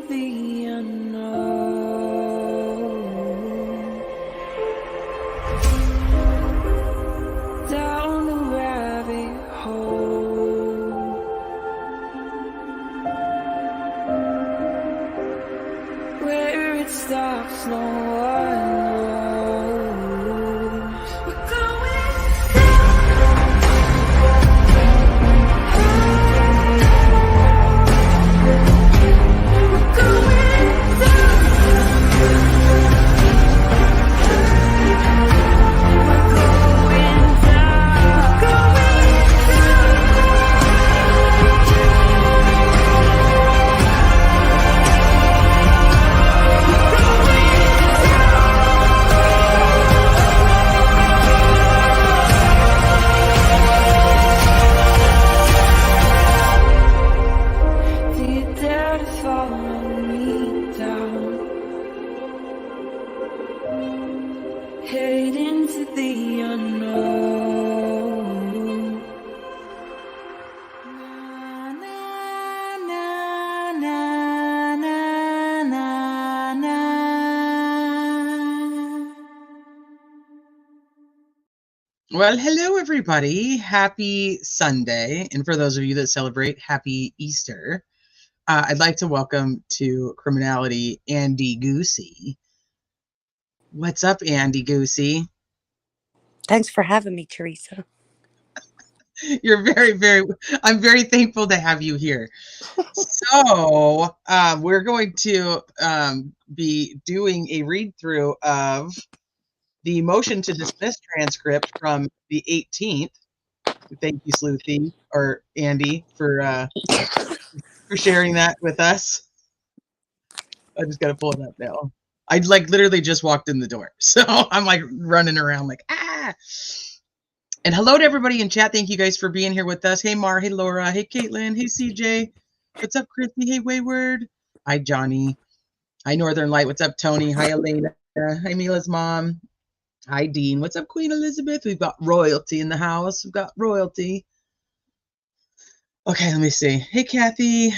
the unknown, down the rabbit hole, where it stops, no one knows. We're going Well, hello, everybody. Happy Sunday. And for those of you that celebrate, happy Easter. I'd like to welcome to Criminality Andy Goosey. What's up, Andy Goosey? Thanks for having me, Teresa. You're I'm very thankful to have you here. So we're going to be doing a read-through of the motion to dismiss transcript from the 18th. Thank you, Sleuthy, or Andy, for sharing that with us. I just got to pull it up now. I literally just walked in the door, so I'm running around ah! And hello to everybody in chat. Thank you guys for being here with us. Hey, Mar. Hey, Laura. Hey, Caitlin. Hey, CJ. What's up, Christy? Hey, Wayward. Hi, Johnny. Hi, Northern Light. What's up, Tony? Hi, Elena. Hi, Mila's mom. Hi, Dean. What's up, Queen Elizabeth? We've got royalty in the house. We've got royalty. Okay, let me see. Hey, Kathy.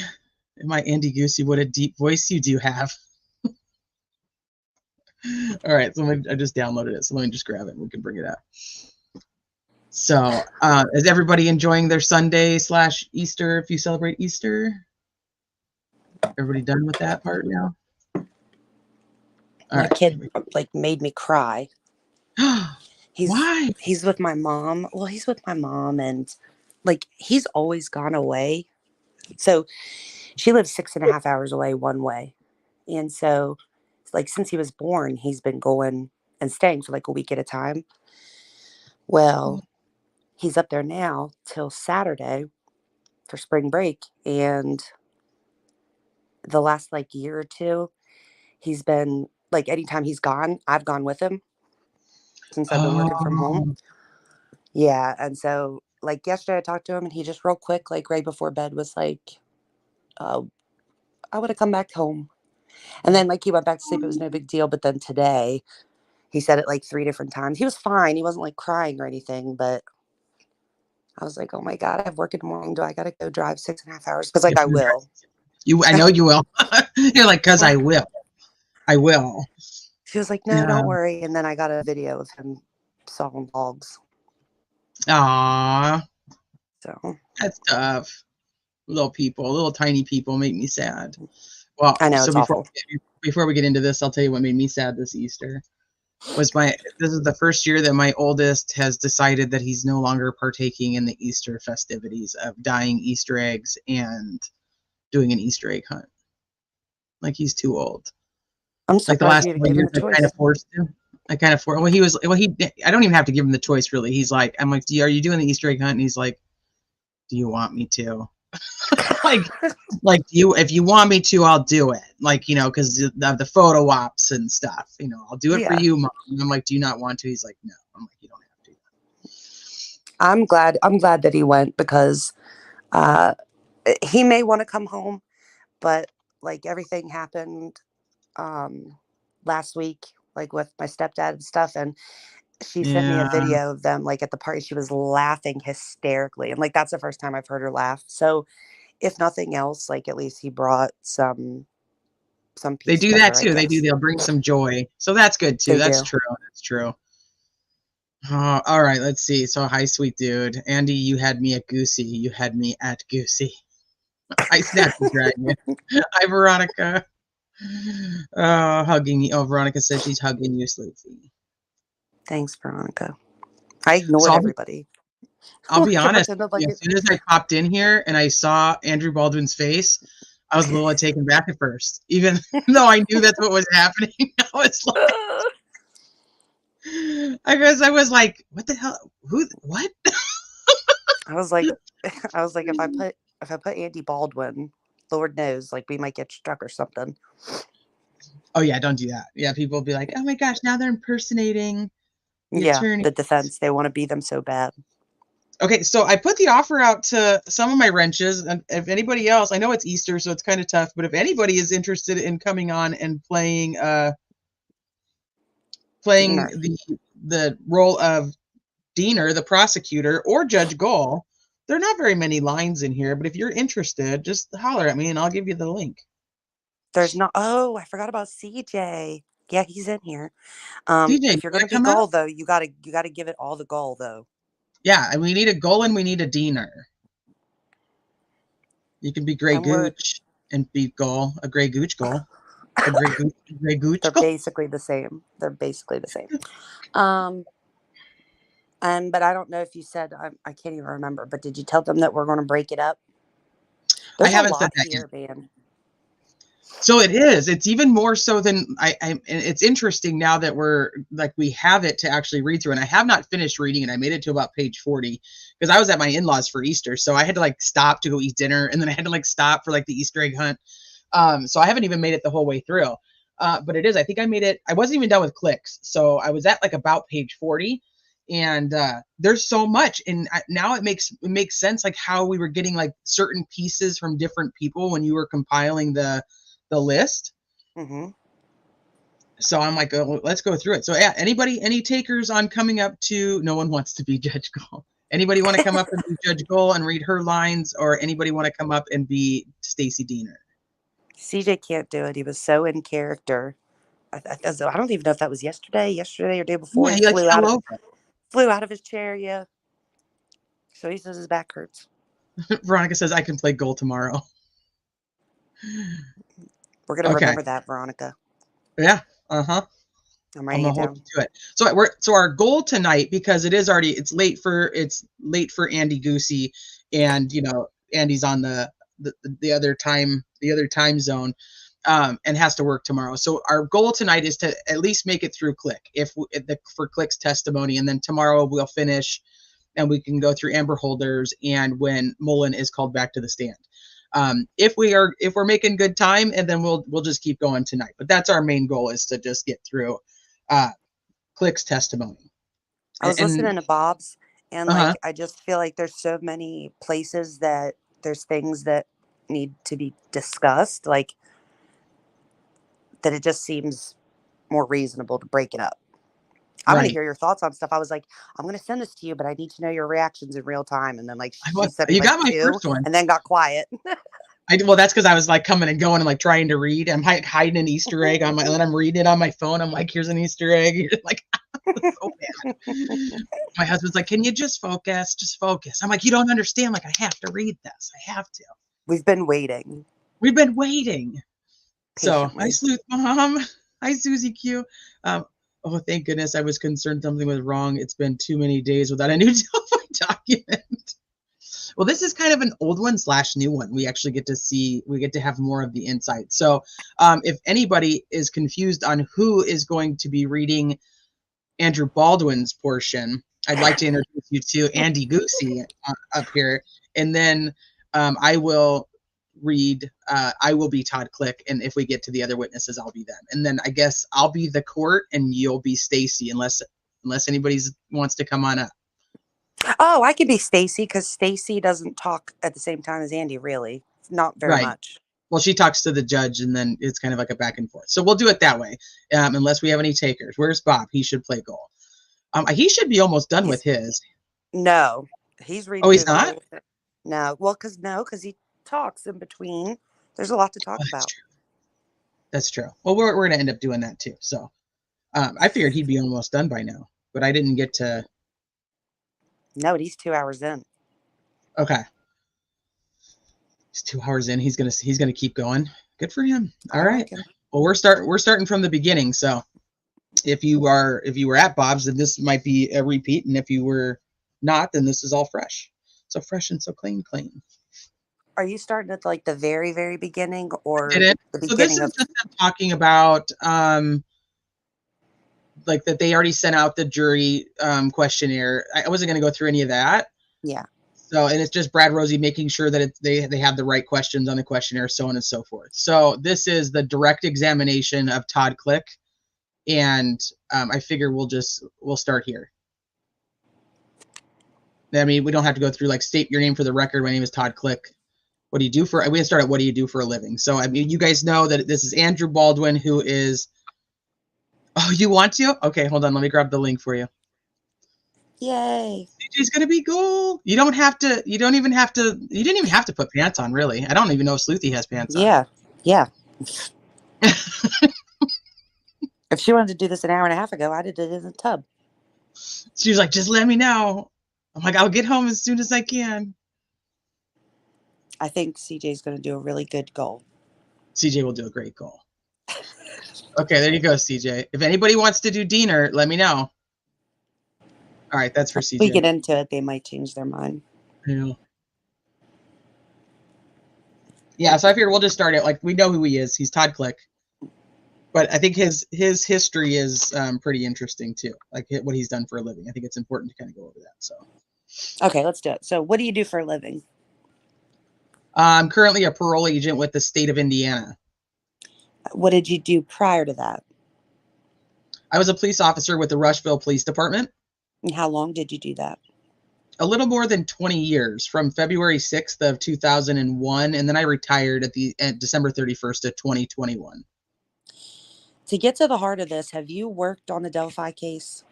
My Andy Goosey, what a deep voice you do have. All right, so I just downloaded it, so let me just grab it and we can bring it up. So, is everybody enjoying their Sunday / Easter, if you celebrate Easter? Everybody done with that part now? My kid made me cry. Why? He's with my mom. Well, he's with my mom, and he's always gone away. So she lives 6.5 hours away one way. And so since he was born, he's been going and staying for a week at a time. Well, he's up there now till Saturday for spring break. And the last year or two, he's been anytime he's gone, I've gone with him since I've been working from home. Yeah. And so yesterday I talked to him and he just real quick, right before bed was I would have come back home. And then he went back to sleep. It was no big deal. But then today he said it 3 different times. He was fine. He wasn't crying or anything, but I was like, oh my God, I have work in the morning. Do I got to go drive 6.5 hours? Because I will. I know you will. You're cause I will. I will. She was like, no, don't worry. And then I got a video of him sawing logs. Aww. So that's tough. Little tiny people make me sad. Well, I know, so before we get into this, I'll tell you what made me sad this Easter. This is the first year that my oldest has decided that he's no longer partaking in the Easter festivities of dyeing Easter eggs and doing an Easter egg hunt. He's too old. I'm surprised the last couple years I kind of forced him. I don't even have to give him the choice really. He's like, I'm like, are you doing the Easter egg hunt? And he's like, do you want me to? If you want me to, I'll do it. Because of the photo ops and stuff, I'll do it for you, Mom. And I'm like, do you not want to? He's like, no. I'm like, you don't have to. I'm glad that he went because he may want to come home, but everything happened last week, with my stepdad and stuff, and she sent me a video of them at the party. She was laughing hysterically, and that's the first time I've heard her laugh. So if nothing else, at least he brought some some They peace do that giver, I too. They do. guess. They'll bring some joy. So that's good too. They That's do. true. That's true. All right. Let's see. So hi, sweet dude. Andy, you had me at Goosey. You had me at Goosey. I snapped the dragon. Hi, Veronica. Hugging you. Oh, Veronica says she's hugging you, Sleepy. Thanks, Veronica. I So ignored everybody. I'll be Like, I honest. pretended like As it. soon as I popped in here and I saw Andrew Baldwin's face, I was a little taken back at first, even though I knew that's what was happening. I was like, what the hell? Who? What? I was like, if I put Andy Baldwin, Lord knows, like we might get struck or something. Oh yeah, don't do that. Yeah, people will be like, oh my gosh, now they're impersonating the Yeah, attorney. the defense, they want to be them so bad. Okay, so I put the offer out to some of my wrenches, and if anybody else, I know it's Easter, so it's kind of tough, but if anybody is interested in coming on and playing Diener. the role of Diener, the prosecutor, or Judge Goal, there are not very many lines in here, but if you're interested, just holler at me and I'll give you the link. There's no. Oh, I forgot about CJ. Yeah, he's in here. CJ, If you you're want gonna to be come up? Gull though, you gotta give it all the Gull though. Yeah, and we need a Goal and we need a Diener. You can be Grey And we're Gooch and be Goal, a Grey Gooch Goal. A Grey Gooch they're Goal. basically the same. They're basically the same. But I don't know if you said I can't even remember. But did you tell them that we're going to break it up? I There's a haven't said lot that yet. here, man. So it is. It's even more so than and it's interesting now that we have it to actually read through. And I have not finished reading it. I made it to about page 40 because I was at my in-laws for Easter. So I had to stop to go eat dinner, and then I had to stop for the Easter egg hunt. So I haven't even made it the whole way through. But it is. I think I made it. I wasn't even done with clicks. So I was at about page 40. And there's so much, and now it makes sense how we were getting certain pieces from different people when you were compiling the list. Mm-hmm. So I'm like, oh, let's go through it. So yeah, any takers on coming up to? No one wants to be Judge Goal. Anybody want to come up and be Judge Goal and read her lines, or anybody want to come up and be Stacy Diener? CJ can't do it. He was so in character. I don't even know if that was yesterday or day before. Yeah, He he fell over. flew out of his chair. Yeah. So he says his back hurts. Veronica says I can play Goal tomorrow. We're gonna remember that, Veronica. Yeah. Uh-huh. I'm writing it down. To it. So our goal tonight, because it's late for Andy Goosey, and Andy's on the other time zone, and has to work tomorrow. So our goal tonight is to at least make it through Click for Click's testimony, and then tomorrow we'll finish, and we can go through Amber Holders and when Mullen is called back to the stand. If we're making good time, and then we'll just keep going tonight. But that's our main goal, is to just get through Click's testimony. I was listening to Bob's, and I just feel like there's so many places that there's things that need to be discussed, that it just seems more reasonable to break it up. I want to hear your thoughts on stuff. I was like, I'm going to send this to you, but I need to know your reactions in real time. And then she sent me you got my two, first one, and then got quiet. Well, that's because I was coming and going and trying to read. I'm hiding an Easter egg and then I'm reading it on my phone. I'm like, here's an Easter egg. So bad. My husband's like, can you just focus? Just focus. I'm like, you don't understand. I have to read this. I have to. We've been waiting. Patiently. So, hi, Sleuth Mom. Hi, Susie Q. Oh, thank goodness. I was concerned something was wrong. It's been too many days without a new Delphi document. Well, this is kind of an old one / new one. We actually get to have more of the insight. So if anybody is confused on who is going to be reading Andrew Baldwin's portion, I'd like to introduce you to Andy Goosey up here. And then I will read, I will be Todd Click. And if we get to the other witnesses, I'll be them. And then I guess I'll be the court and you'll be Stacy, unless anybody wants to come on up. Oh, I could be Stacy, because Stacy doesn't talk at the same time as Andy, really. Not very much. Well, she talks to the judge, and then it's kind of like a back and forth. So we'll do it that way, unless we have any takers. Where's Bob? He should play Goal. He should be almost done with his. No, he's reading. Oh, he's not? No, well, because he talks in between. There's a lot to talk about. True. That's true. Well, we're going to end up doing that too. So I figured he'd be almost done by now, but I didn't get to. No, he's 2 hours in. Okay. He's 2 hours in. He's gonna keep going. Good for him. All I right. reckon. Well, we're starting from the beginning. So if you were at Bob's, then this might be a repeat, and if you were not, then this is all fresh. So fresh and so clean. Are you starting at like the very, very beginning or Did it? the So this beginning is of? just them talking about like that they already sent out the jury questionnaire. I wasn't going to go through any of that. Yeah. So, and it's just Brad Rosie making sure that they have the right questions on the questionnaire, so on and so forth. So this is the direct examination of Todd Click, and I figure we'll start here. I mean, we don't have to go through like state your name for the record. My name is Todd Click. What do you do for? We start at what do you do for a living? So I mean, you guys know that this is Andrew Baldwin, who is. Oh, you want to? Okay, hold on. Let me grab the link for you. Yay. CJ's gonna be cool. You don't have to. You don't even have to. You didn't even have to put pants on, really. I don't even know if Sleuthy has pants on. Yeah. If she wanted to do this an hour and a half ago, I'd have did it in the tub. She was like, just let me know. I'm like, I'll get home as soon as I can. I think CJ's going to do a really good goal. CJ will do a great goal. Okay, there you go, CJ. If anybody wants to do Diener, let me know. All right, that's for CJ. If we get into it, they might change their mind. Yeah, so I figured we'll just start it. Like, we know who he is. He's Todd Click. But I think his history is pretty interesting, too. Like, what he's done for a living. I think it's important to kind of go over that. So, okay, let's do it. So what do you do for a living? I'm currently a parole agent with the state of Indiana. What did you do prior to that? I was a police officer with the Rushville Police Department. And how long did you do that? A little more than 20 years, from February 6th of 2001, and then I retired at December 31st of 2021. To get to the heart of this, have you worked on the Delphi case?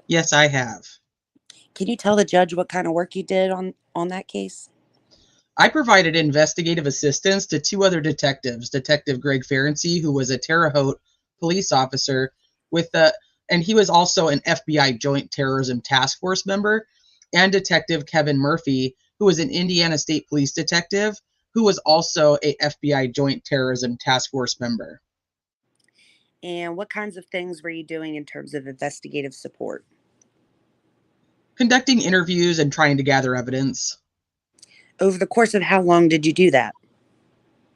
Yes, I have. Can you tell the judge what kind of work you did on that case? I provided investigative assistance to two other detectives, Detective Greg Ferenczi, who was a Terre Haute police officer and he was also an FBI Joint Terrorism Task Force member, and Detective Kevin Murphy, who was an Indiana State Police detective, who was also a FBI Joint Terrorism Task Force member. And what kinds of things were you doing in terms of investigative support? Conducting interviews and trying to gather evidence. Over the course of how long did you do that?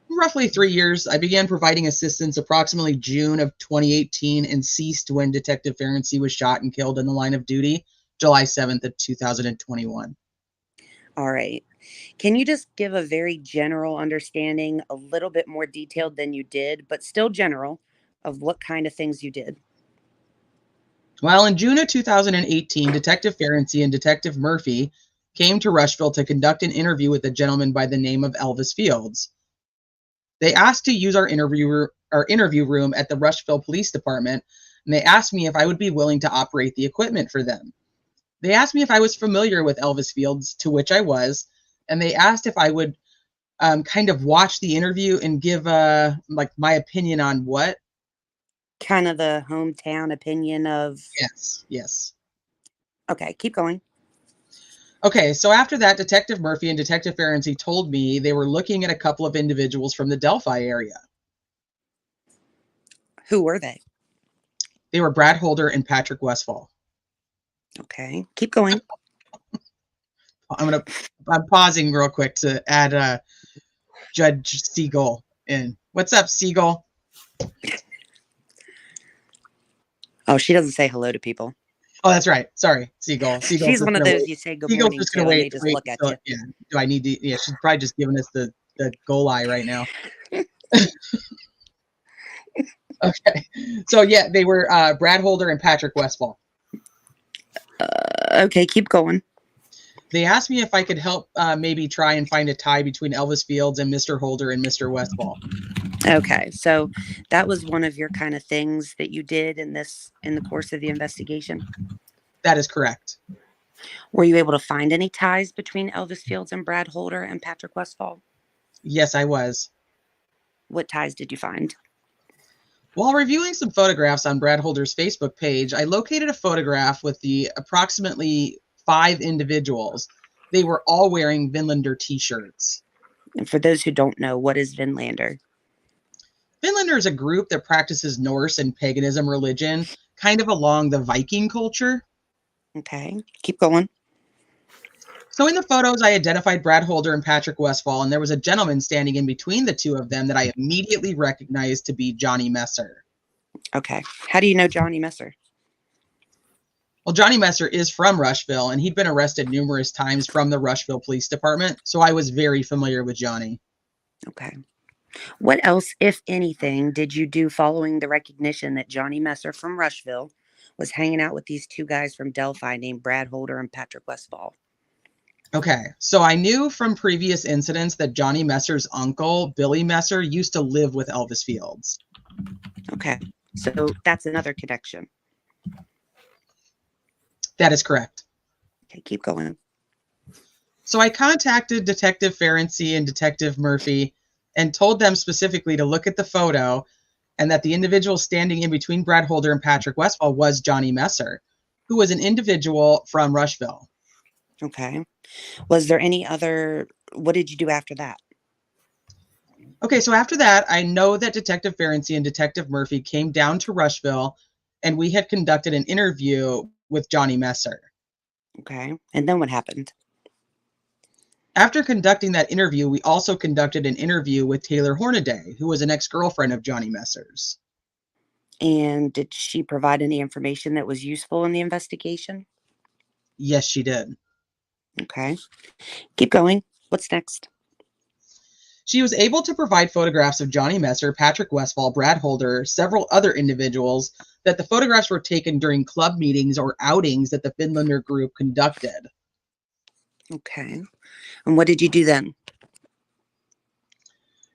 Roughly 3 years. I began providing assistance approximately June of 2018 and ceased when Detective Ferenczi was shot and killed in the line of duty, July 7th of 2021. All right. Can you just give a very general understanding, a little bit more detailed than you did, but still general, of what kind of things you did? Well, in June of 2018, Detective Ferenczi and Detective Murphy came to Rushville to conduct an interview with a gentleman by the name of Elvis Fields. They asked to use our interview room at the Rushville Police Department, and they asked me if I would be willing to operate the equipment for them. They asked me if I was familiar with Elvis Fields, to which I was, and they asked if I would kind of watch the interview and give like my opinion on what. Kind of the hometown opinion of... Yes. Okay, keep going. Okay, so after that, Detective Murphy and Detective Ferenczi told me they were looking at a couple of individuals from the Delphi area. Who were they? They were Brad Holder and Patrick Westfall. Okay, keep going. I'm pausing real quick to add Judge Siegel in. What's up, Siegel? Oh, she doesn't say hello to people. Oh, that's right. Sorry, Siegel. She's one of those you say good morning to, and they just look at you. Yeah. Do I need to? Yeah, she's probably just giving us the goal eye right now. Okay. So yeah, they were Brad Holder and Patrick Westfall. Okay, keep going. They asked me if I could help maybe try and find a tie between Elvis Fields and Mr. Holder and Mr. Westfall. Okay, so that was one of your kind of things that you did in the course of the investigation? That is correct. Were you able to find any ties between Elvis Fields and Brad Holder and Patrick Westfall? Yes, I was. What ties did you find? While reviewing some photographs on Brad Holder's Facebook page, I located a photograph with the approximately 5 individuals. They were all wearing Vinlander t-shirts. And for those who don't know, what is Vinlander? Vinlander is a group that practices Norse and paganism religion, kind of along the Viking culture. Okay, keep going. So in the photos, I identified Brad Holder and Patrick Westfall, and there was a gentleman standing in between the two of them that I immediately recognized to be Johnny Messer. Okay, how do you know Johnny Messer? Well, Johnny Messer is from Rushville, and he'd been arrested numerous times from the Rushville Police Department, so I was very familiar with Johnny. Okay. What else, if anything, did you do following the recognition that Johnny Messer from Rushville was hanging out with these two guys from Delphi named Brad Holder and Patrick Westfall? Okay, so I knew from previous incidents that Johnny Messer's uncle, Billy Messer, used to live with Elvis Fields. Okay, so that's another connection. That is correct. Okay, keep going. So I contacted Detective Ferenczi and Detective Murphy and told them specifically to look at the photo and that the individual standing in between Brad Holder and Patrick Westfall was Johnny Messer, who was an individual from Rushville. Okay. Was there any other, what did you do after that? Okay, so after that, I know that Detective Ferenczi and Detective Murphy came down to Rushville and we had conducted an interview with Johnny Messer. Okay, and then what happened? After conducting that interview, we also conducted an interview with Taylor Hornaday, who was an ex-girlfriend of Johnny Messer's. And did she provide any information that was useful in the investigation? Yes, she did. Okay, keep going. What's next? She was able to provide photographs of Johnny Messer, Patrick Westfall, Brad Holder, several other individuals that the photographs were taken during club meetings or outings that the Finlander group conducted. Okay, and what did you do then?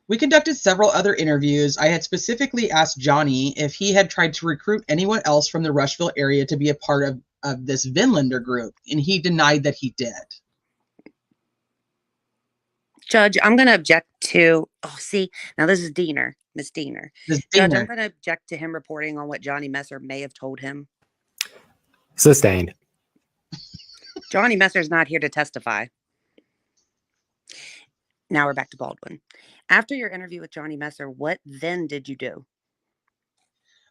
We conducted several other interviews. I had specifically asked Johnny if he had tried to recruit anyone else from the Rushville area to be a part of this Vinlander group, and he denied that he did. Judge, I'm going to object to, now this is Diener, Miss Diener. This Judge, Diener. I'm going to object to him reporting on what Johnny Messer may have told him. Sustained. Johnny Messer's not here to testify. Now we're back to Baldwin. After your interview with Johnny Messer, what then did you do?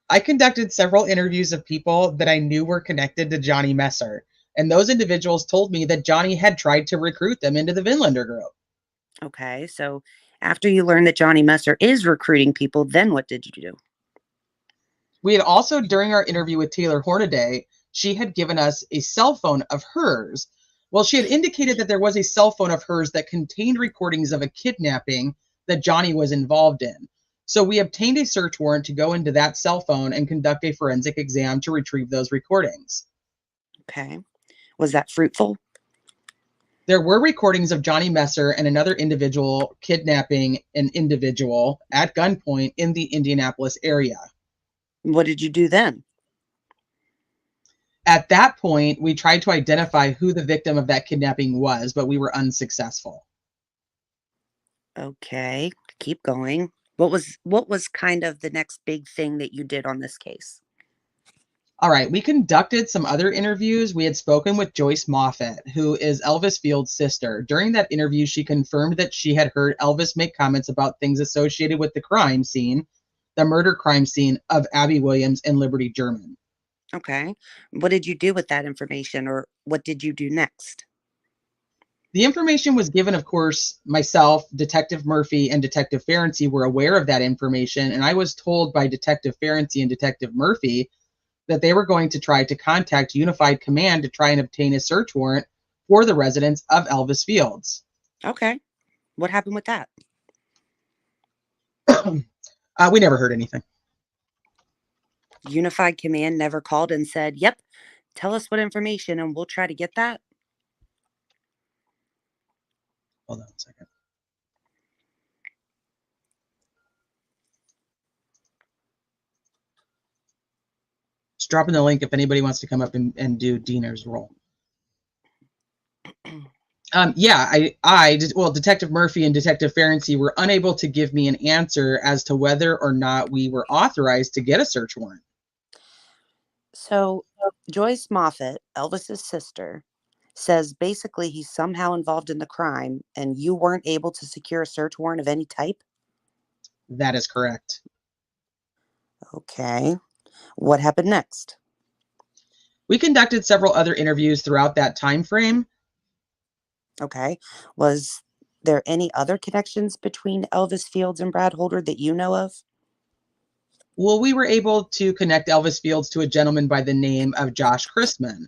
I conducted several interviews of people that I knew were connected to Johnny Messer, and those individuals told me that Johnny had tried to recruit them into the Vinlander group. Okay, so after you learned that Johnny Messer is recruiting people, then what did you do? We had also, during our interview with Taylor Hornaday, she had given us a cell phone of hers. Well, she had indicated that there was a cell phone of hers that contained recordings of a kidnapping that Johnny was involved in. So we obtained a search warrant to go into that cell phone and conduct a forensic exam to retrieve those recordings. Okay. Was that fruitful? There were recordings of Johnny Messer and another individual kidnapping an individual at gunpoint in the Indianapolis area. What did you do then? At that point, we tried to identify who the victim of that kidnapping was, but we were unsuccessful. Okay, keep going. What was kind of the next big thing that you did on this case? All right, we conducted some other interviews. We had spoken with Joyce Moffett, who is Elvis Field's sister. During that interview, she confirmed that she had heard Elvis make comments about things associated with the crime scene, the murder crime scene of Abby Williams and Liberty German. Okay. What did you do with that information, or what did you do next? The information was given, of course, myself, Detective Murphy, and Detective Ferenczi were aware of that information, and I was told by Detective Ferenczi and Detective Murphy that they were going to try to contact Unified Command to try and obtain a search warrant for the residents of Elvis Fields. Okay. What happened with that? We never heard anything. Unified Command never called and said, yep, tell us what information and we'll try to get that? Hold on a second. Just dropping the link if anybody wants to come up and do Diener's role. Yeah, well, Detective Murphy and Detective Ferenczi were unable to give me an answer as to whether or not we were authorized to get a search warrant. So Joyce Moffat, Elvis's sister, says basically he's somehow involved in the crime and you weren't able to secure a search warrant of any type? That is correct. Okay. What happened next? We conducted several other interviews throughout that time frame. Okay. Was there any other connections between Elvis Fields and Brad Holder that you know of? Well, we were able to connect Elvis Fields to a gentleman by the name of Josh Chrisman.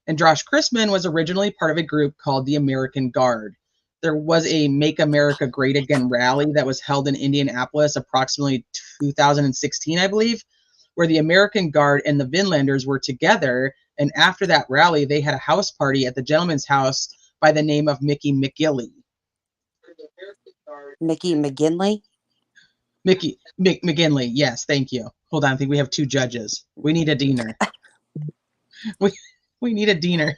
And Josh Chrisman was originally part of a group called the American Guard. There was a Make America Great Again rally that was held in Indianapolis approximately 2016, I believe, where the American Guard and the Vinlanders were together. And after that rally, they had a house party at the gentleman's house by the name of Mickey McGilly. Mickey McGinley? McGinley, yes, thank you. Hold on, I think we have two judges. We need a deaner. We need a deaner.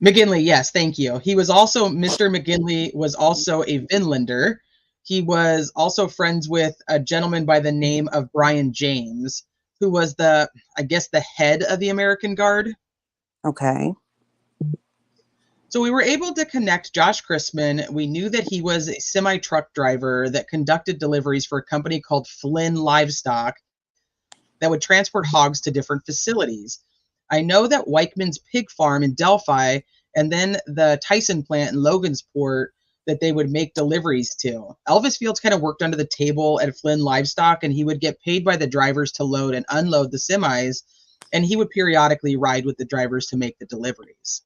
McGinley, yes, thank you. Mr. McGinley was also a Vinlander. He was also friends with a gentleman by the name of Brian James, who was the head of the American Guard. Okay. So we were able to connect Josh Chrisman. We knew that he was a semi-truck driver that conducted deliveries for a company called Flynn Livestock that would transport hogs to different facilities. I know that Weichman's pig farm in Delphi and then the Tyson plant in Logansport that they would make deliveries to. Elvis Fields kind of worked under the table at Flynn Livestock, and he would get paid by the drivers to load and unload the semis, and he would periodically ride with the drivers to make the deliveries.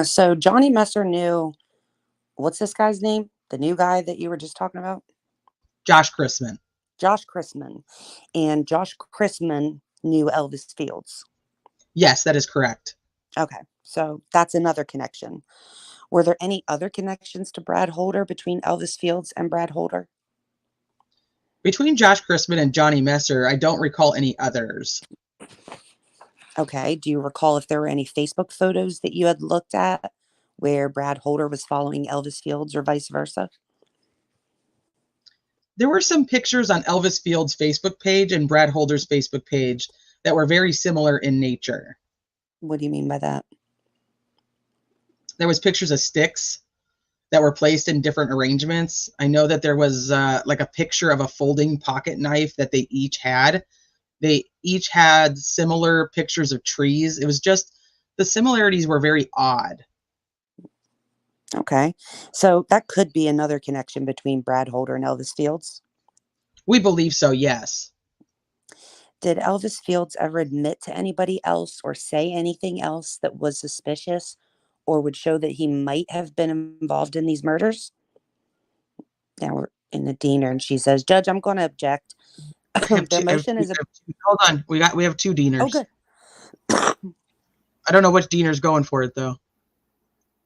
So Johnny Messer knew, what's this guy's name? The new guy that you were just talking about? Josh Chrisman. Josh Chrisman. And Josh Chrisman knew Elvis Fields. Yes, that is correct. Okay, so that's another connection. Were there any other connections to Brad Holder between Elvis Fields and Brad Holder? Between Josh Chrisman and Johnny Messer, I don't recall any others. Okay, do you recall if there were any Facebook photos that you had looked at where Brad Holder was following Elvis Fields or vice versa? There were some pictures on Elvis Fields' Facebook page and Brad Holder's Facebook page that were very similar in nature. What do you mean by that? There was pictures of sticks that were placed in different arrangements. I know that there was like a picture of a folding pocket knife that they each had. They each had similar pictures of trees. It was just, the similarities were very odd. Okay, so that could be another connection between Brad Holder and Elvis Fields. We believe so, yes. Did Elvis Fields ever admit to anybody else or say anything else that was suspicious or would show that he might have been involved in these murders? Now we're in the deaner and she says, Judge, I'm going to object. Their motion is... Hold on, we have two deaners. Oh, good. I don't know which deaner's going for it, though.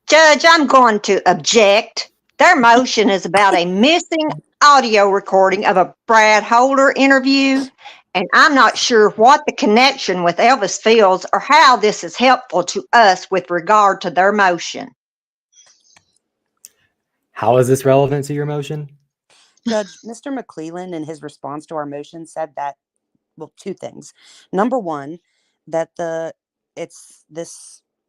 Judge, I'm going to object. Their motion is about a missing audio recording of a Brad Holder interview, and I'm not sure what the connection with Elvis Fields or how this is helpful to us with regard to their motion. How is this relevant to your motion? Judge, Mr. McClellan, in his response to our motion, said that, well, two things. Number one, that the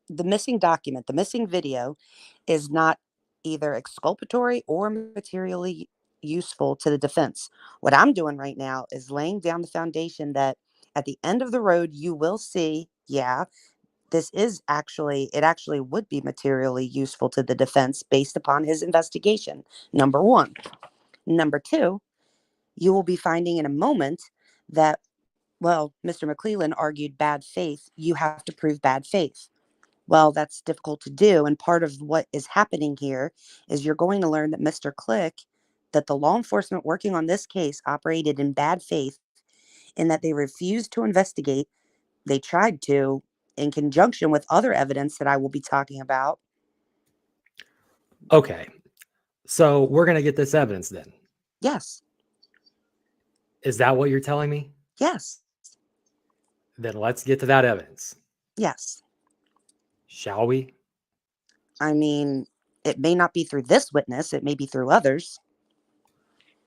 missing document, the missing video, is not either exculpatory or materially useful to the defense. What I'm doing right now is laying down the foundation that at the end of the road, you will see, yeah, it actually would be materially useful to the defense based upon his investigation. Number one. Number two, you will be finding in a moment that, well, Mr. McClellan argued bad faith. You have to prove bad faith. Well, that's difficult to do. And part of what is happening here is you're going to learn that Mr. Click, that the law enforcement working on this case operated in bad faith in that they refused to investigate. They tried to, in conjunction with other evidence that I will be talking about. Okay, so we're going to get this evidence then. Yes. Is that what you're telling me? Yes. Then let's get to that evidence. Yes. Shall we? I mean, it may not be through this witness, it may be through others.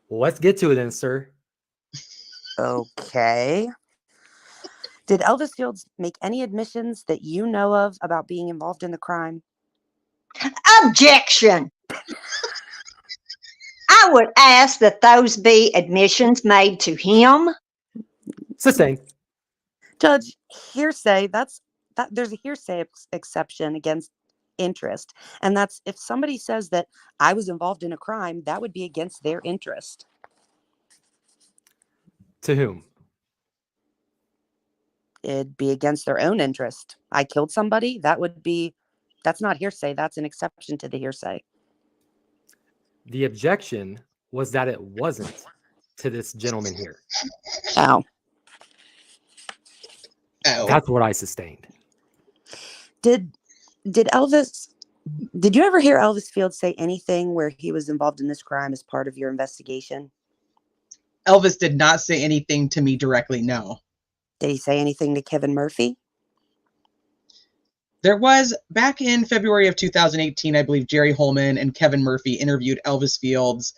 Well, let's get to it then, sir. Okay. Did Elvis Fields make any admissions that you know of about being involved in the crime? Objection. I would ask that those be admissions made to him. Sustained. Judge, hearsay, there's a hearsay exception against interest. And that's if somebody says that I was involved in a crime, that would be against their interest. To whom? It'd be against their own interest. I killed somebody, that's not hearsay, that's an exception to the hearsay. The objection was that it wasn't to this gentleman here. Oh. Oh. That's what I sustained. Did you ever hear Elvis Fields say anything where he was involved in this crime as part of your investigation? Elvis did not say anything to me directly, no. Did he say anything to Kevin Murphy? There was, back in February of 2018, I believe Jerry Holman and Kevin Murphy interviewed Elvis Fields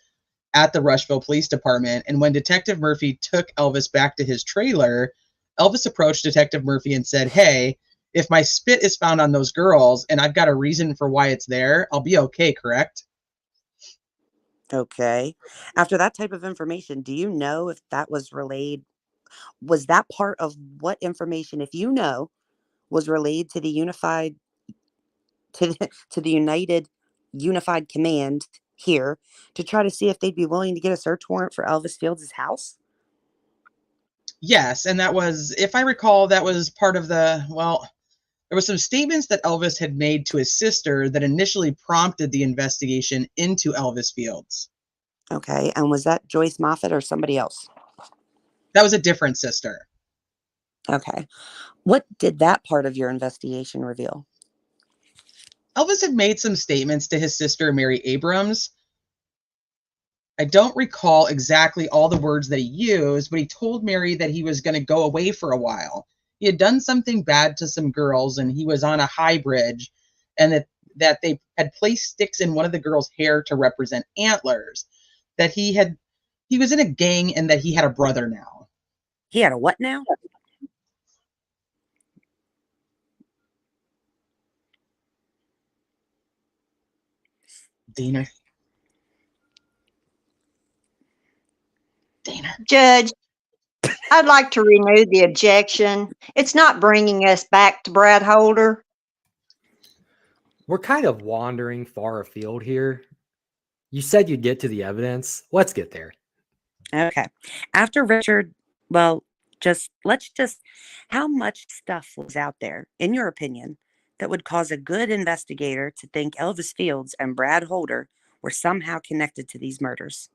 at the Rushville Police Department. And when Detective Murphy took Elvis back to his trailer, Elvis approached Detective Murphy and said, "Hey, if my spit is found on those girls and I've got a reason for why it's there, I'll be okay, correct?" Okay. After that type of information, do you know if that was relayed? Was that part of what information, if you know, was relayed to the United Unified Command here to try to see if they'd be willing to get a search warrant for Elvis Fields' house? Yes, and that was, if I recall, that was part of there were some statements that Elvis had made to his sister that initially prompted the investigation into Elvis Fields. Okay. And was that Joyce Moffat or somebody else? That was a different sister. Okay. What did that part of your investigation reveal? Elvis had made some statements to his sister, Mary Abrams. I don't recall exactly all the words that he used, but he told Mary that he was going to go away for a while. He had done something bad to some girls, and he was on a high bridge, and that they had placed sticks in one of the girls' hair to represent antlers, that he was in a gang, and that he had a brother now. He had a what now? Dana. Judge, I'd like to renew the objection. It's not bringing us back to Brad Holder. We're kind of wandering far afield here. You said you'd get to the evidence. Let's get there. Okay. After Richard, how much stuff was out there, in your opinion, that would cause a good investigator to think Elvis Fields and Brad Holder were somehow connected to these murders?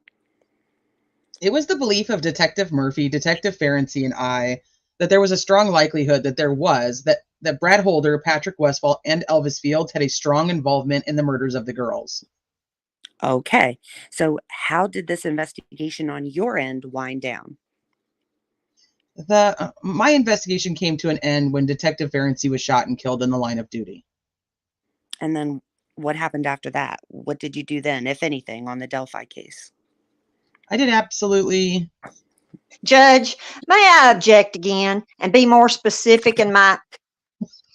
It was the belief of Detective Murphy, Detective Ferenczi, and I that there was a strong likelihood that Brad Holder, Patrick Westfall, and Elvis Fields had a strong involvement in the murders of the girls. Okay. So how did this investigation on your end wind down? My investigation came to an end when Detective Ferenczi was shot and killed in the line of duty. And then what happened after that? What did you do then, if anything, on the Delphi case? I did absolutely. Judge, may I object again and be more specific in my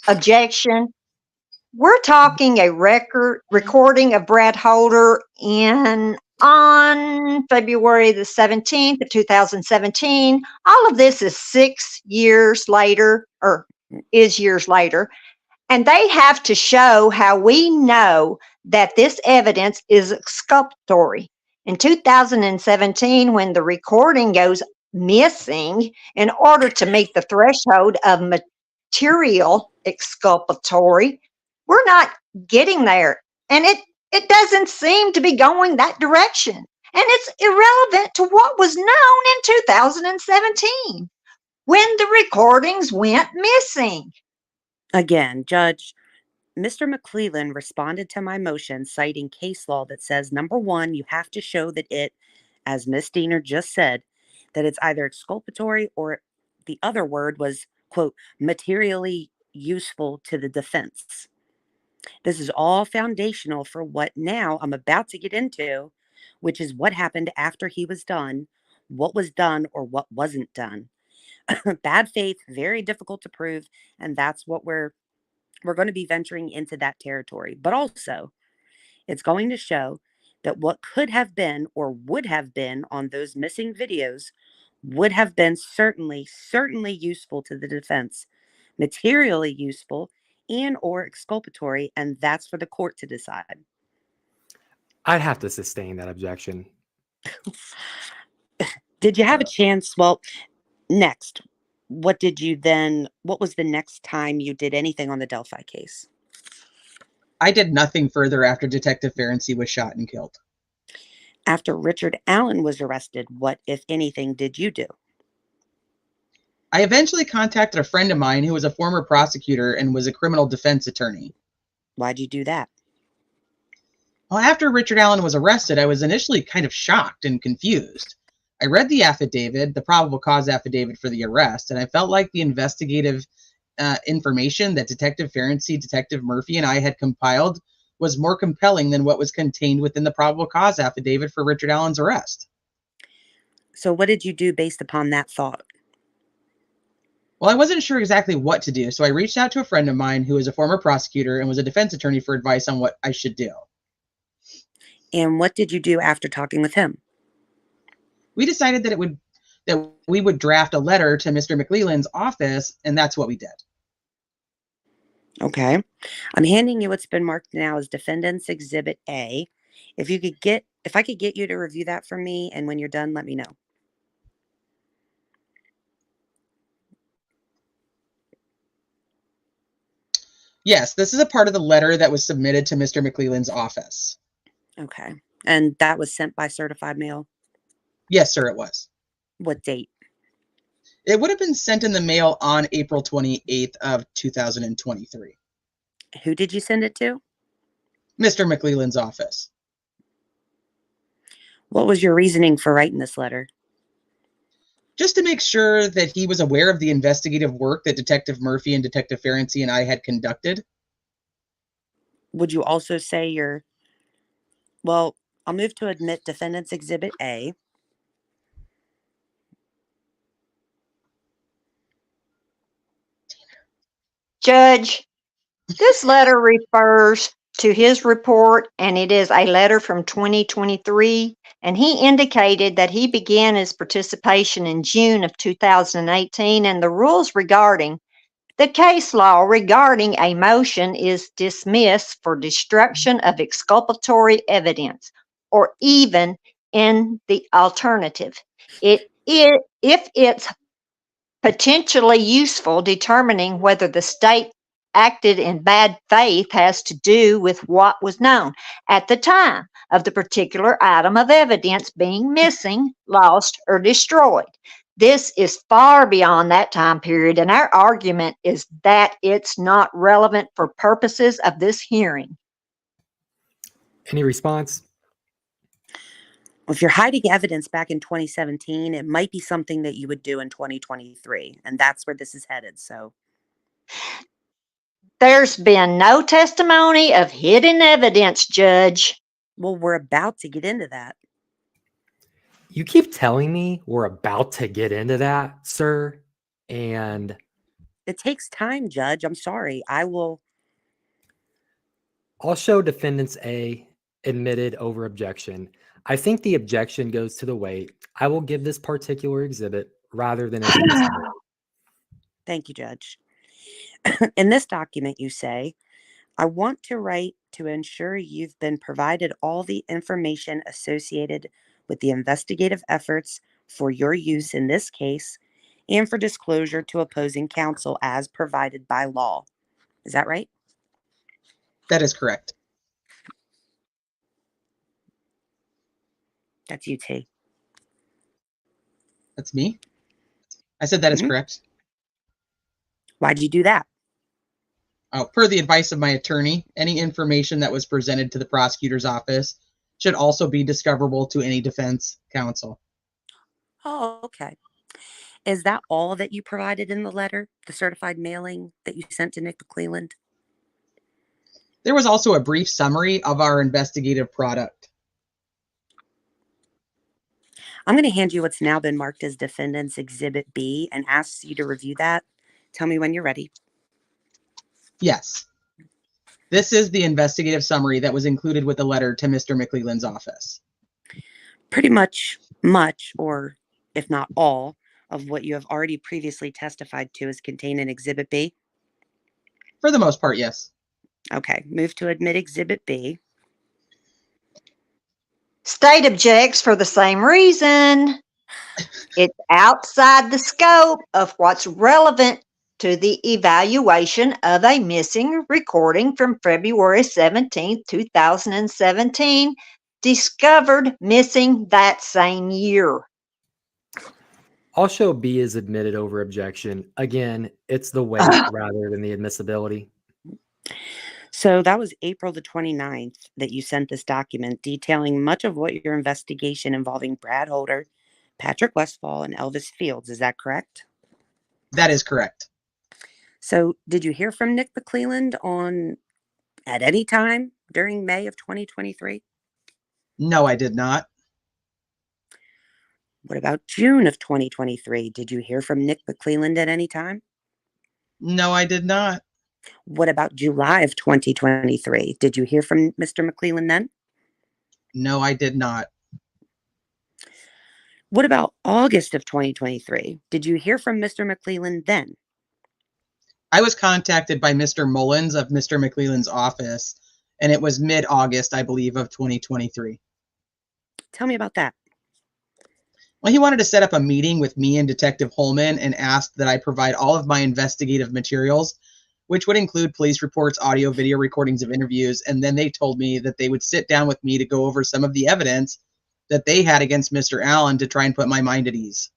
objection? We're talking a recording of Brad Holder on February the 17th of 2017. All of this is 6 years later, or is years later. And they have to show how we know that this evidence is exculpatory. In 2017, when the recording goes missing, in order to meet the threshold of material exculpatory, we're not getting there. And it doesn't seem to be going that direction. And it's irrelevant to what was known in 2017 when the recordings went missing. Again, Judge, Mr. McClellan responded to my motion citing case law that says, number one, you have to show that it, as Ms. Diener just said, that it's either exculpatory or the other word was quote, materially useful to the defense. This is all foundational for what now I'm about to get into, which is what happened after he was done, what was done or what wasn't done. Bad faith, very difficult to prove, and that's what we're going to be venturing into that territory. But also, it's going to show that what could have been or would have been on those missing videos would have been certainly useful to the defense, materially useful and or exculpatory, and that's for the court to decide. I'd have to sustain that objection. Did you have a chance? Well, next, what was the next time you did anything on the Delphi case? I did nothing further after Detective Ferenczi was shot and killed. After Richard Allen was arrested, what, if anything, did you do? I eventually contacted a friend of mine who was a former prosecutor and was a criminal defense attorney. Why'd you do that? Well, after Richard Allen was arrested, I was initially kind of shocked and confused. I read the affidavit, the probable cause affidavit for the arrest, and I felt like the investigative information that Detective Ferenczi, Detective Murphy, and I had compiled was more compelling than what was contained within the probable cause affidavit for Richard Allen's arrest. So what did you do based upon that thought? Well, I wasn't sure exactly what to do, so I reached out to a friend of mine who was a former prosecutor and was a defense attorney for advice on what I should do. And what did you do after talking with him? We decided that we would draft a letter to Mr. McLeland's office, and that's what we did. Okay. I'm handing you what's been marked now as Defendant's Exhibit A. If I could get you to review that for me, and when you're done, let me know. Yes, this is a part of the letter that was submitted to Mr. McLeland's office. Okay. And that was sent by certified mail? Yes, sir, it was. What date? It would have been sent in the mail on April 28th of 2023. Who did you send it to? Mr. McLeland's office. What was your reasoning for writing this letter? Just to make sure that he was aware of the investigative work that Detective Murphy and Detective Ferenczi and I had conducted. Would you also say well, I'll move to admit Defendant's Exhibit A. Judge, this letter refers to his report, and it is a letter from 2023, and he indicated that he began his participation in June of 2018, and the rules regarding the case law regarding a motion is dismissed for destruction of exculpatory evidence, or even in the alternative. If it's potentially useful, determining whether the state acted in bad faith has to do with what was known at the time of the particular item of evidence being missing, lost, or destroyed. This is far beyond that time period, and our argument is that it's not relevant for purposes of this hearing. Any response? If you're hiding evidence back in 2017, it might be something that you would do in 2023, and that's where this is headed. So there's been no testimony of hidden evidence, Judge. Well, we're about to get into that. You keep telling me we're about to get into that, sir, and it takes time, Judge. I'm sorry. I'll show Defendants A admitted over objection. I think the objection goes to the weight. I will give this particular exhibit rather than its exhibit. Thank you, Judge. In this document, you say, I want to write to ensure you've been provided all the information associated with the investigative efforts for your use in this case and for disclosure to opposing counsel as provided by law. Is that right? That is correct. That's you, T. That's me? I said that is correct. Why'd you do that? Per the advice of my attorney, any information that was presented to the prosecutor's office should also be discoverable to any defense counsel. Oh, okay. Is that all that you provided in the letter, the certified mailing that you sent to Nick McClelland? There was also a brief summary of our investigative product. I'm going to hand you what's now been marked as Defendant's Exhibit B and ask you to review that. Tell me when you're ready. Yes. This is the investigative summary that was included with the letter to Mr. McClelland's office. Pretty much, or if not all, of what you have already previously testified to is contained in Exhibit B. For the most part, yes. Okay, move to admit Exhibit B. State objects for the same reason. It's outside the scope of what's relevant to the evaluation of a missing recording from February 17th, 2017, discovered missing that same year. I'll show B is admitted over objection. Again, it's the weight rather than the admissibility. So that was April the 29th that you sent this document detailing much of what your investigation involving Brad Holder, Patrick Westfall, and Elvis Fields. Is that correct? That is correct. So did you hear from Nick McClelland at any time during May of 2023? No, I did not. What about June of 2023? Did you hear from Nick McClelland at any time? No, I did not. What about July of 2023? Did you hear from Mr. McClelland then? No, I did not. What about August of 2023? Did you hear from Mr. McClelland then? I was contacted by Mr. Mullins of Mr. McClelland's office, and it was mid-August, I believe, of 2023. Tell me about that. Well, he wanted to set up a meeting with me and Detective Holman and asked that I provide all of my investigative materials, which would include police reports, audio, video recordings of interviews, and then they told me that they would sit down with me to go over some of the evidence that they had against Mr. Allen to try and put my mind at ease.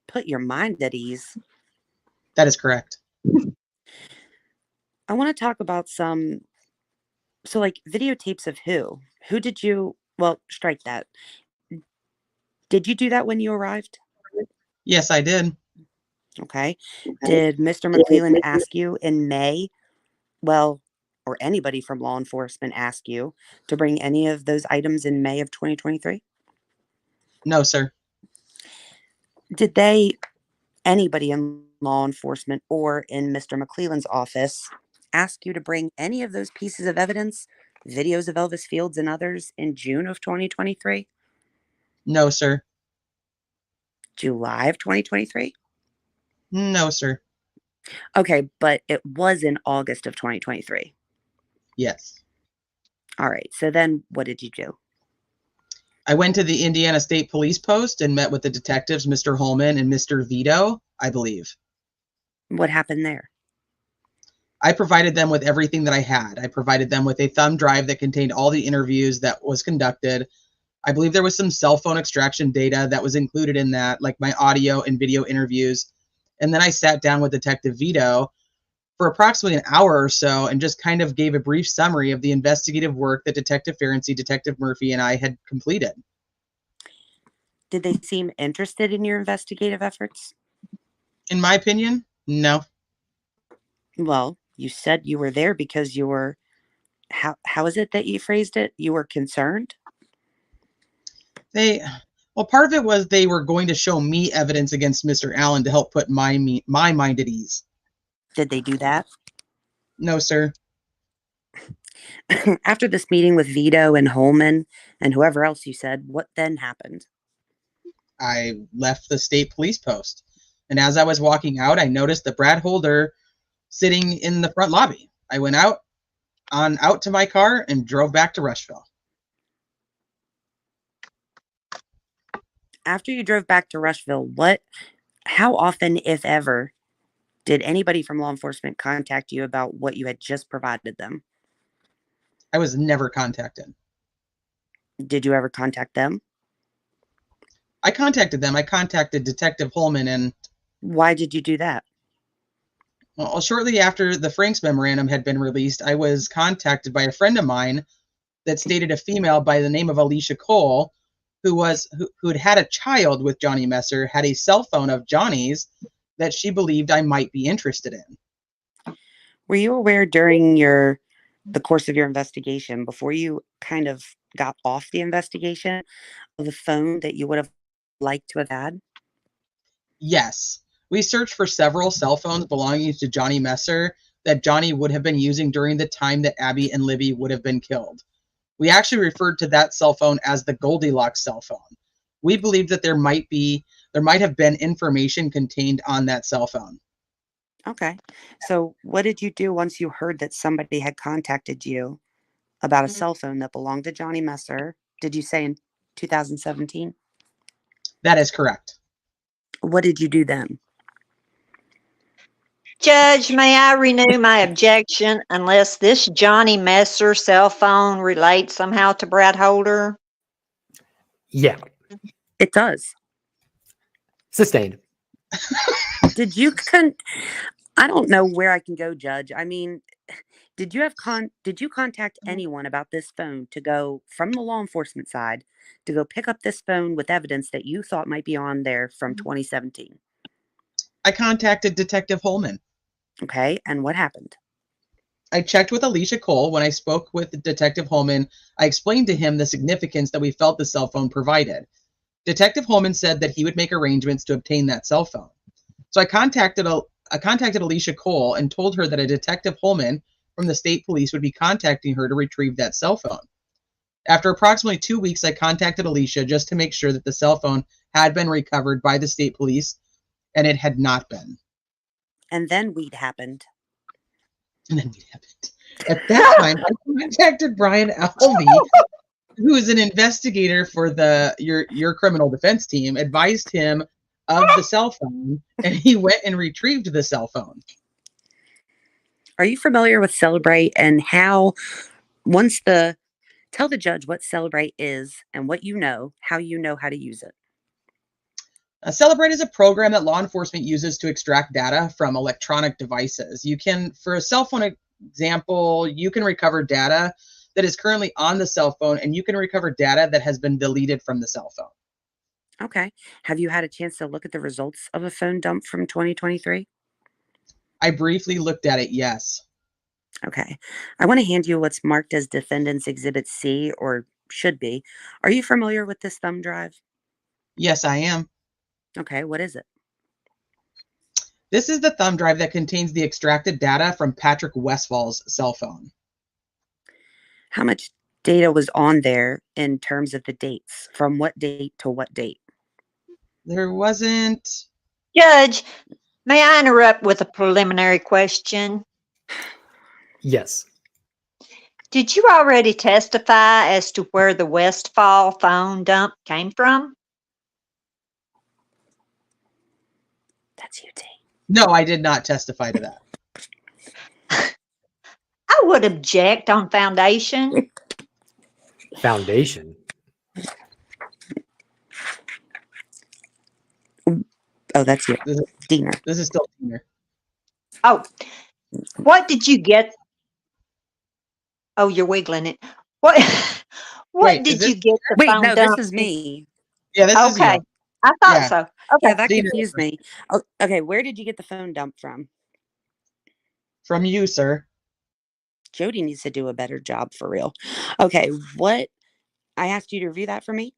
Put your mind at ease. That is correct. I want to talk about like videotapes of who? Who did you, well, strike that. Did you do that when you arrived? Yes, I did. Okay. Did Mr. McClelland ask you in May, or anybody from law enforcement ask you to bring any of those items in May of 2023? No, sir. Did anybody in law enforcement or in Mr. McClelland's office ask you to bring any of those pieces of evidence, videos of Elvis Fields and others, in June of 2023? No, sir. July of 2023? No, sir. Okay, but it was in August of 2023. Yes. All right, so then what did you do? I went to the Indiana State Police Post and met with the detectives, Mr. Holman and Mr. Vito, I believe. What happened there? I provided them with everything that I had. I provided them with a thumb drive that contained all the interviews that was conducted. I believe there was some cell phone extraction data that was included in that, like my audio and video interviews. And then I sat down with Detective Vito for approximately an hour or so and just kind of gave a brief summary of the investigative work that Detective Ferenczi, Detective Murphy, and I had completed. Did they seem interested in your investigative efforts? In my opinion, no. Well, you said you were there because you were, how is it that you phrased it? You were concerned? Part of it was they were going to show me evidence against Mr. Allen to help put my mind at ease. Did they do that? No, sir. After this meeting with Vito and Holman and whoever else you said, what then happened? I left the state police post. And as I was walking out, I noticed that Brad Holder sitting in the front lobby. I went out to my car and drove back to Rushville. After you drove back to Rushville, how often, if ever, did anybody from law enforcement contact you about what you had just provided them? I was never contacted. Did you ever contact them? I contacted them. I contacted Detective Holman, and why did you do that? Well, shortly after the Franks memorandum had been released, I was contacted by a friend of mine that stated a female by the name of Alicia Cole who'd had a child with Johnny Messer had a cell phone of Johnny's that she believed I might be interested in. Were you aware during the course of your investigation, before you kind of got off the investigation, of a phone that you would have liked to have had? Yes. We searched for several cell phones belonging to Johnny Messer that Johnny would have been using during the time that Abby and Libby would have been killed. We actually referred to that cell phone as the Goldilocks cell phone. We believe that there might have been information contained on that cell phone. Okay. So what did you do once you heard that somebody had contacted you about a cell phone that belonged to Johnny Messer? Did you say in 2017? That is correct. What did you do then? Judge, may I renew my objection unless this Johnny Messer cell phone relates somehow to Brad Holder? Yeah, It does. sustained. Did you I don't know where I can go, Judge. I mean, did you contact anyone about this phone to go from the law enforcement side to go pick up this phone with evidence that you thought might be on there from 2017? I contacted Detective Holman. Okay, and what happened? I checked with Alicia Cole. When I spoke with Detective Holman, I explained to him the significance that we felt the cell phone provided. Detective Holman said that he would make arrangements to obtain that cell phone. So I contacted Alicia Cole and told her that a Detective Holman from the state police would be contacting her to retrieve that cell phone. After approximately 2 weeks, I contacted Alicia just to make sure that the cell phone had been recovered by the state police, and it had not been. And then weed happened. And then weed happened. At that time, I contacted Brian Alvey, who is an investigator for your criminal defense team, advised him of the cell phone, and he went and retrieved the cell phone. Are you familiar with Celebrate and how tell the judge what Celebrate is and what you know, how to use it? Celebrate is a program that law enforcement uses to extract data from electronic devices. For a cell phone example, you can recover data that is currently on the cell phone, and you can recover data that has been deleted from the cell phone. Okay. Have you had a chance to look at the results of a phone dump from 2023? I briefly looked at it, yes. Okay. I want to hand you what's marked as Defendant's Exhibit C, or should be. Are you familiar with this thumb drive? Yes, I am. Okay. What is it? This is the thumb drive that contains the extracted data from Patrick Westfall's cell phone. How much data was on there in terms of the dates? From what date to what date? There wasn't... Judge, may I interrupt with a preliminary question? Yes. Did you already testify as to where the Westfall phone dump came from? That's you, T. No, I did not testify to that. I would object on foundation. Foundation. Oh, that's you. Diener. This is still Diener. Oh, what did you get? Oh, you're wiggling it. What Wait, did is you it- get the Wait, phone no, dump? this is me. Yeah, this is Okay. you. I thought Yeah. so. Yeah, Okay. that Diener. confused me. Oh, okay, where did you get the phone dump from? From you, sir. Jody needs to do a better job for real. Okay, what? I asked you to review that for me?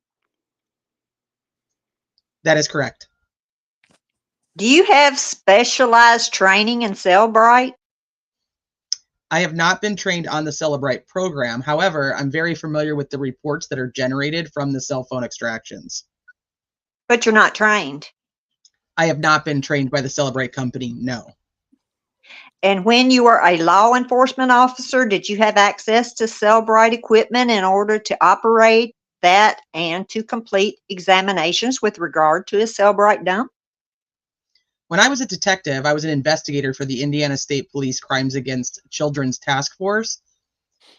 That is correct. Do you have specialized training in Cellbrite? I have not been trained on the Celebrite program. However, I'm very familiar with the reports that are generated from the cell phone extractions. But you're not trained. I have not been trained by the Celebrite company, no. And when you were a law enforcement officer, did you have access to Cellbrite equipment in order to operate that and to complete examinations with regard to a Cellbrite dump? When I was a detective, I was an investigator for the Indiana State Police Crimes Against Children's Task Force.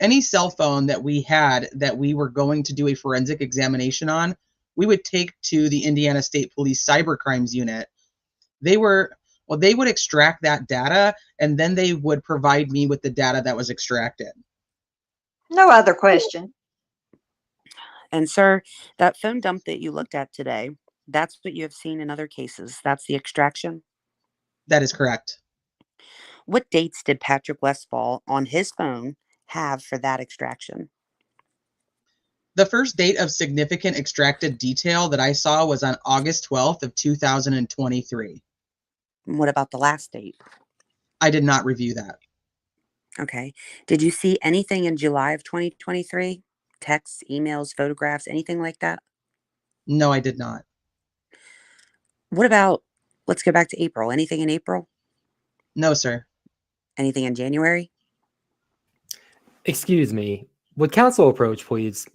Any cell phone that we had that we were going to do a forensic examination on, we would take to the Indiana State Police Cyber Crimes Unit. They would extract that data, and then they would provide me with the data that was extracted. No other question. And sir, that phone dump that you looked at today, that's what you have seen in other cases. That's the extraction. That is correct. What dates did Patrick Westfall on his phone have for that extraction? The first date of significant extracted detail that I saw was on August 12th of 2023. And what about the last date? I did not review that. Okay. Did you see anything in July of 2023? Texts, emails, photographs, anything like that? No, I did not. What about, let's go back to April. Anything in April? No, sir. Anything in January? Excuse me. Would counsel approach, please?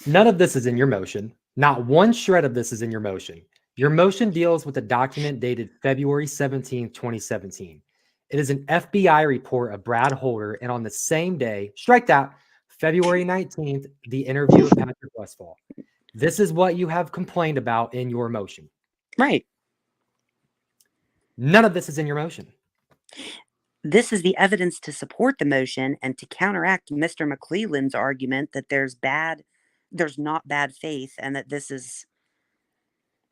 None of this is in your motion. Not one shred of this is in your motion. Your motion deals with a document dated February 17th, 2017. It is an FBI report of Brad Holder, and on the same day, strike that, February 19th, the interview of Patrick Westfall. This is what you have complained about in your motion. Right. None of this is in your motion. This is the evidence to support the motion and to counteract Mr. McClelland's argument that there's not bad faith and that this is...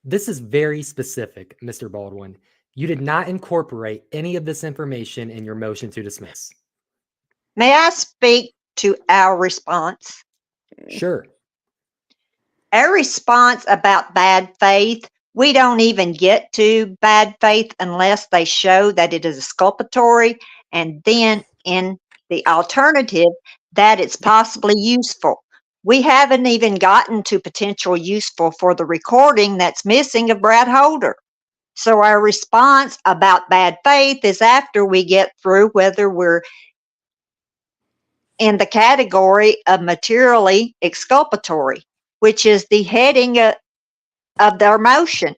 This is very specific, Mr. Baldwin. You did not incorporate any of this information in your motion to dismiss. May I speak to our response? Sure. Our response about bad faith, we don't even get to bad faith unless they show that it is exculpatory, and then in the alternative, that it's possibly useful. We haven't even gotten to potential useful for the recording that's missing of Brad Holder. So our response about bad faith is after we get through whether we're in the category of materially exculpatory, which is the heading of their motion,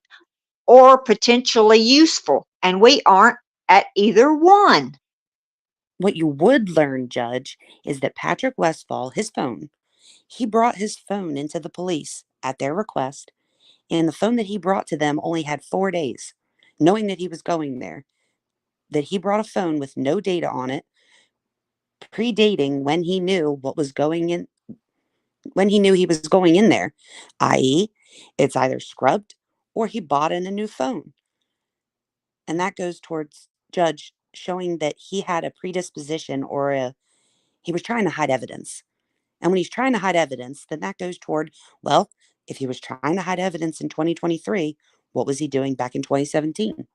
or potentially useful, and we aren't at either one. What you would learn, Judge, is that Patrick Westfall, his phone, he brought his phone into the police at their request, and the phone that he brought to them only had 4 days, knowing that he was going there, that he brought a phone with no data on it, predating when he knew what was going in, when he knew he was going in there, i.e., it's either scrubbed or he bought in a new phone. And that goes towards Judge showing that he had a predisposition he was trying to hide evidence. And when he's trying to hide evidence, then that goes toward, well, if he was trying to hide evidence in 2023, what was he doing back in 2017?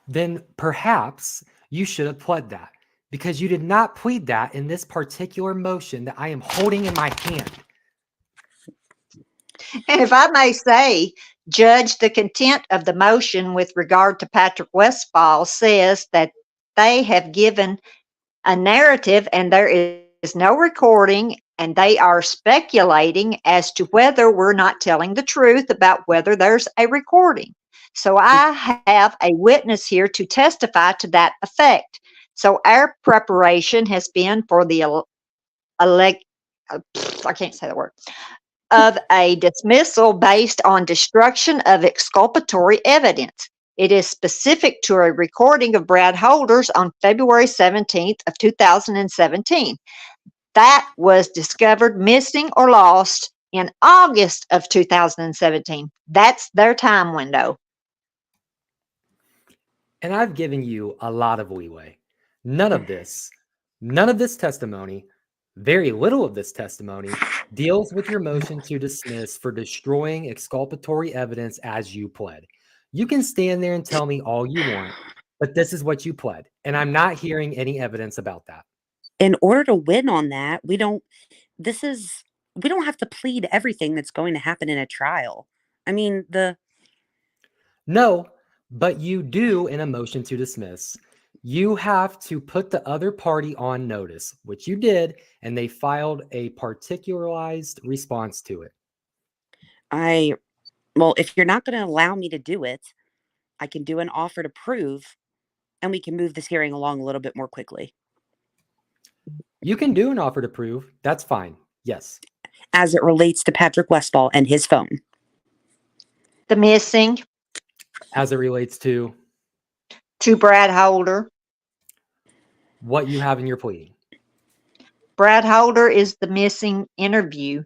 Then perhaps you should have pled that, because you did not plead that in this particular motion that I am holding in my hand. And if I may say, Judge, the content of the motion with regard to Patrick Westfall says that they have given a narrative and there is no recording, and they are speculating as to whether we're not telling the truth about whether there's a recording. So I have a witness here to testify to that effect. So our preparation has been for the I can't say the word, of a dismissal based on destruction of exculpatory evidence. It is specific to a recording of Brad Holder's on February 17th of 2017. That was discovered missing or lost in August of 2017. That's their time window. And I've given you a lot of leeway. None of this testimony, very little of this testimony, deals with your motion to dismiss for destroying exculpatory evidence as you pled. You can stand there and tell me all you want, but this is what you pled, and I'm not hearing any evidence about that. In order to win on that, we don't have to plead everything that's going to happen in a trial. I mean, No, but you do in a motion to dismiss. You have to put the other party on notice, which you did, and they filed a particularized response to it. well, if you're not going to allow me to do it, I can do an offer to prove, and we can move this hearing along a little bit more quickly. You can do an offer to prove. That's fine. Yes. As it relates to Patrick Westfall and his phone. The missing As it relates to to Brad Holder. what you have in your pleading. Brad Holder is the missing interview.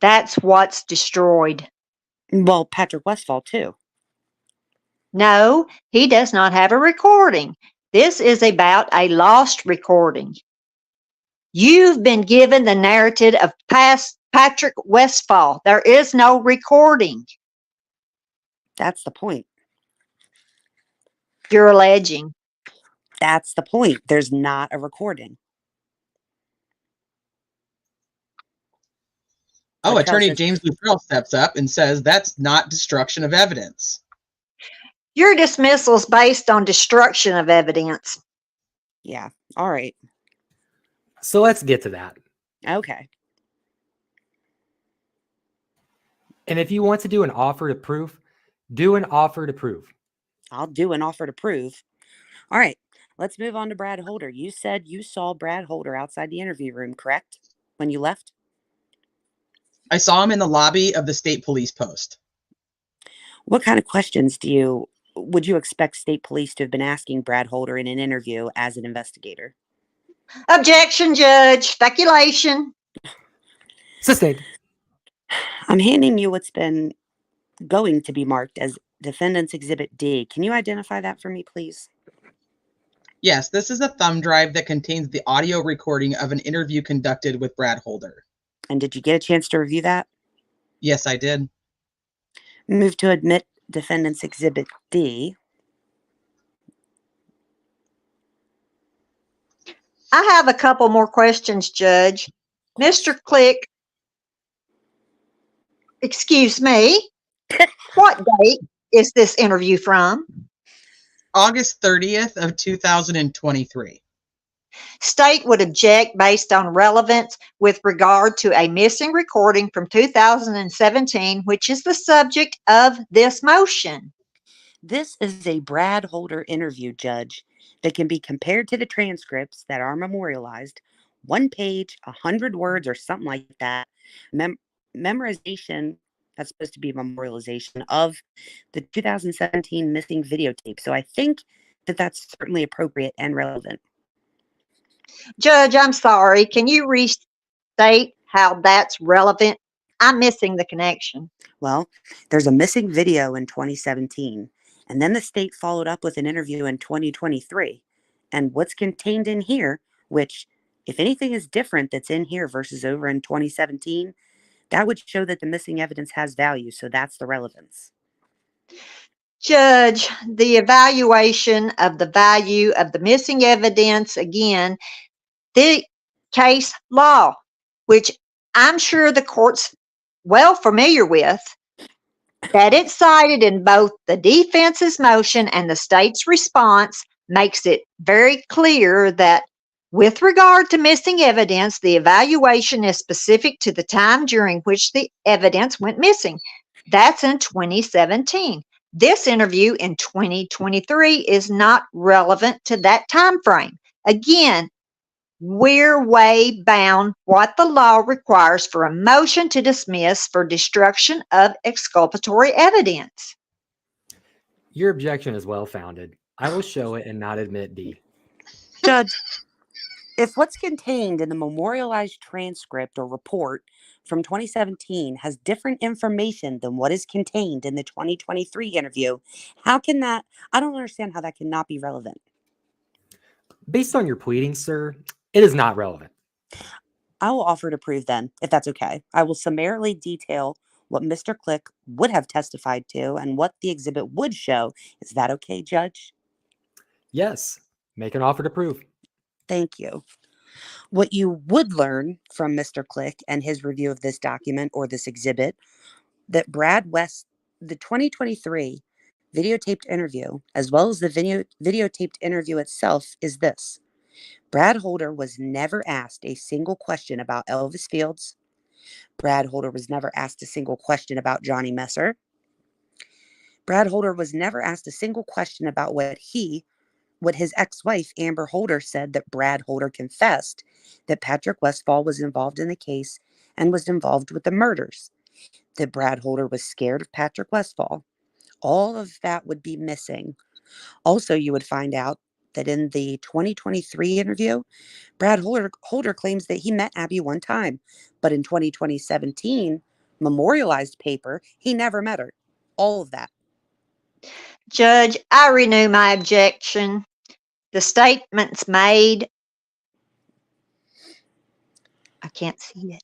That's what's destroyed. Well, Patrick Westfall, too. No, he does not have a recording. This is about a lost recording. You've been given the narrative of past Patrick Westfall. There is no recording. That's the point. You're alleging. That's the point. There's not a recording. Oh, Like Attorney says, James Luttrell steps up and says that's not destruction of evidence. Your dismissal is based on destruction of evidence. yeah. All right. So let's get to that. Okay. And if you want to do an offer to proof, do an offer to prove. I'll do an offer to prove. All right. Let's move on to Brad Holder. You said you saw Brad Holder outside the interview room, correct? When you left? I saw him in the lobby of the state police post. What kind of questions would you expect state police to have been asking Brad Holder in an interview as an investigator? Objection, Judge. Speculation. Sustained. I'm handing you what's been going to be marked as Defendant's Exhibit D. Can you identify that for me, please? Yes, this is a thumb drive that contains the audio recording of an interview conducted with Brad Holder. And did you get a chance to review that? Yes, I did. Move to admit Defendant's Exhibit D. I have a couple more questions, Judge. Mr. Click, excuse me, what date is this interview from? August 30th of 2023. State would object based on relevance with regard to a missing recording from 2017, which is the subject of this motion. This is a Brad Holder interview, Judge, that can be compared to the transcripts that are memorialized, 1 page, 100 words, or something like that. Memorization, that's supposed to be memorialization of the 2017 missing videotape. So I think that that's certainly appropriate and relevant. Judge, I'm sorry. Can you restate how that's relevant? I'm missing the connection. Well, there's a missing video in 2017, and then the state followed up with an interview in 2023. And what's contained in here, which, if anything is different that's in here versus over in 2017, that would show that the missing evidence has value. So that's the relevance. Judge, the evaluation of the value of the missing evidence, again, the case law, which I'm sure the court's well familiar with, that it's cited in both the defense's motion and the state's response, makes it very clear that with regard to missing evidence, the evaluation is specific to the time during which the evidence went missing. That's in 2017. This interview in 2023 is not relevant to that time frame. Again, we're way bound what the law requires for a motion to dismiss for destruction of exculpatory evidence. Your objection is well founded. I will show it and not admit D. Judge, if what's contained in the memorialized transcript or report from 2017 has different information than what is contained in the 2023 interview, how can that, I don't understand how that cannot be relevant. Based on your pleading, sir, it is not relevant. I will offer to prove then, if that's okay. I will summarily detail what Mr. Click would have testified to and what the exhibit would show. Is that okay, Judge? Yes, make an offer to prove. Thank you. What you would learn from Mr. Click and his review of this document or this exhibit, that Brad West, the 2023 videotaped interview, as well as the videotaped interview itself, is this. Brad Holder was never asked a single question about Elvis Fields. Brad Holder was never asked a single question about Johnny Messer. Brad Holder was never asked a single question about what his ex-wife, Amber Holder, said that Brad Holder confessed that Patrick Westfall was involved in the case and was involved with the murders, that Brad Holder was scared of Patrick Westfall. All of that would be missing. Also, you would find out that in the 2023 interview, Brad Holder claims that he met Abby one time, but in 2017 memorialized paper, he never met her. All of that. Judge, I renew my objection. The statements made, I can't see it.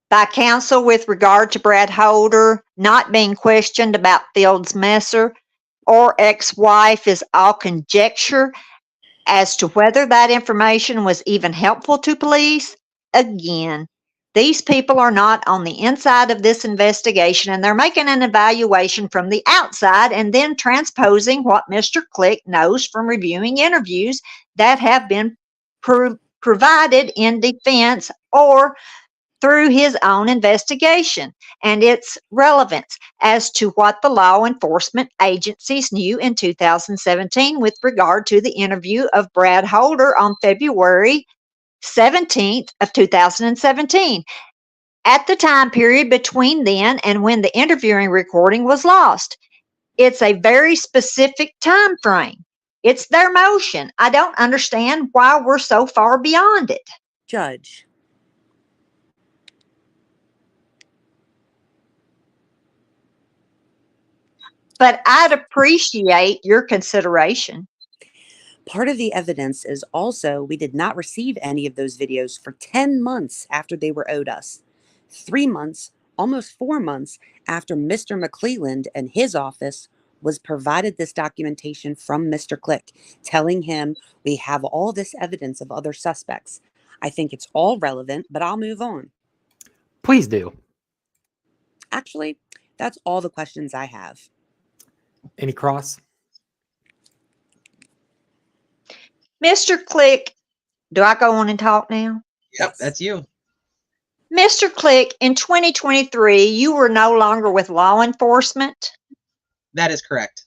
By counsel with regard to Brad Holder not being questioned about Fields Messer or ex-wife is all conjecture as to whether that information was even helpful to police. Again, these people are not on the inside of this investigation, and they're making an evaluation from the outside and then transposing what Mr. Click knows from reviewing interviews that have been provided in defense or through his own investigation and its relevance as to what the law enforcement agencies knew in 2017 with regard to the interview of Brad Holder on February 17th of 2017, at the time period between then and when the interviewing recording was lost. It's a very specific time frame. It's their motion. I don't understand why we're so far beyond it. Judge, But I'd appreciate your consideration. part of the evidence is also we did not receive any of those videos for 10 months after they were owed us. 3 months, almost 4 months after Mr. McClelland and his office was provided this documentation from Mr. Click, telling him we have all this evidence of other suspects. I think it's all relevant, but I'll move on. Please do. Actually, that's all the questions I have. Any cross? Mr. Click, do I go on and talk now? Yep, that's you. Mr. Click, in 2023, you were no longer with law enforcement, That is correct.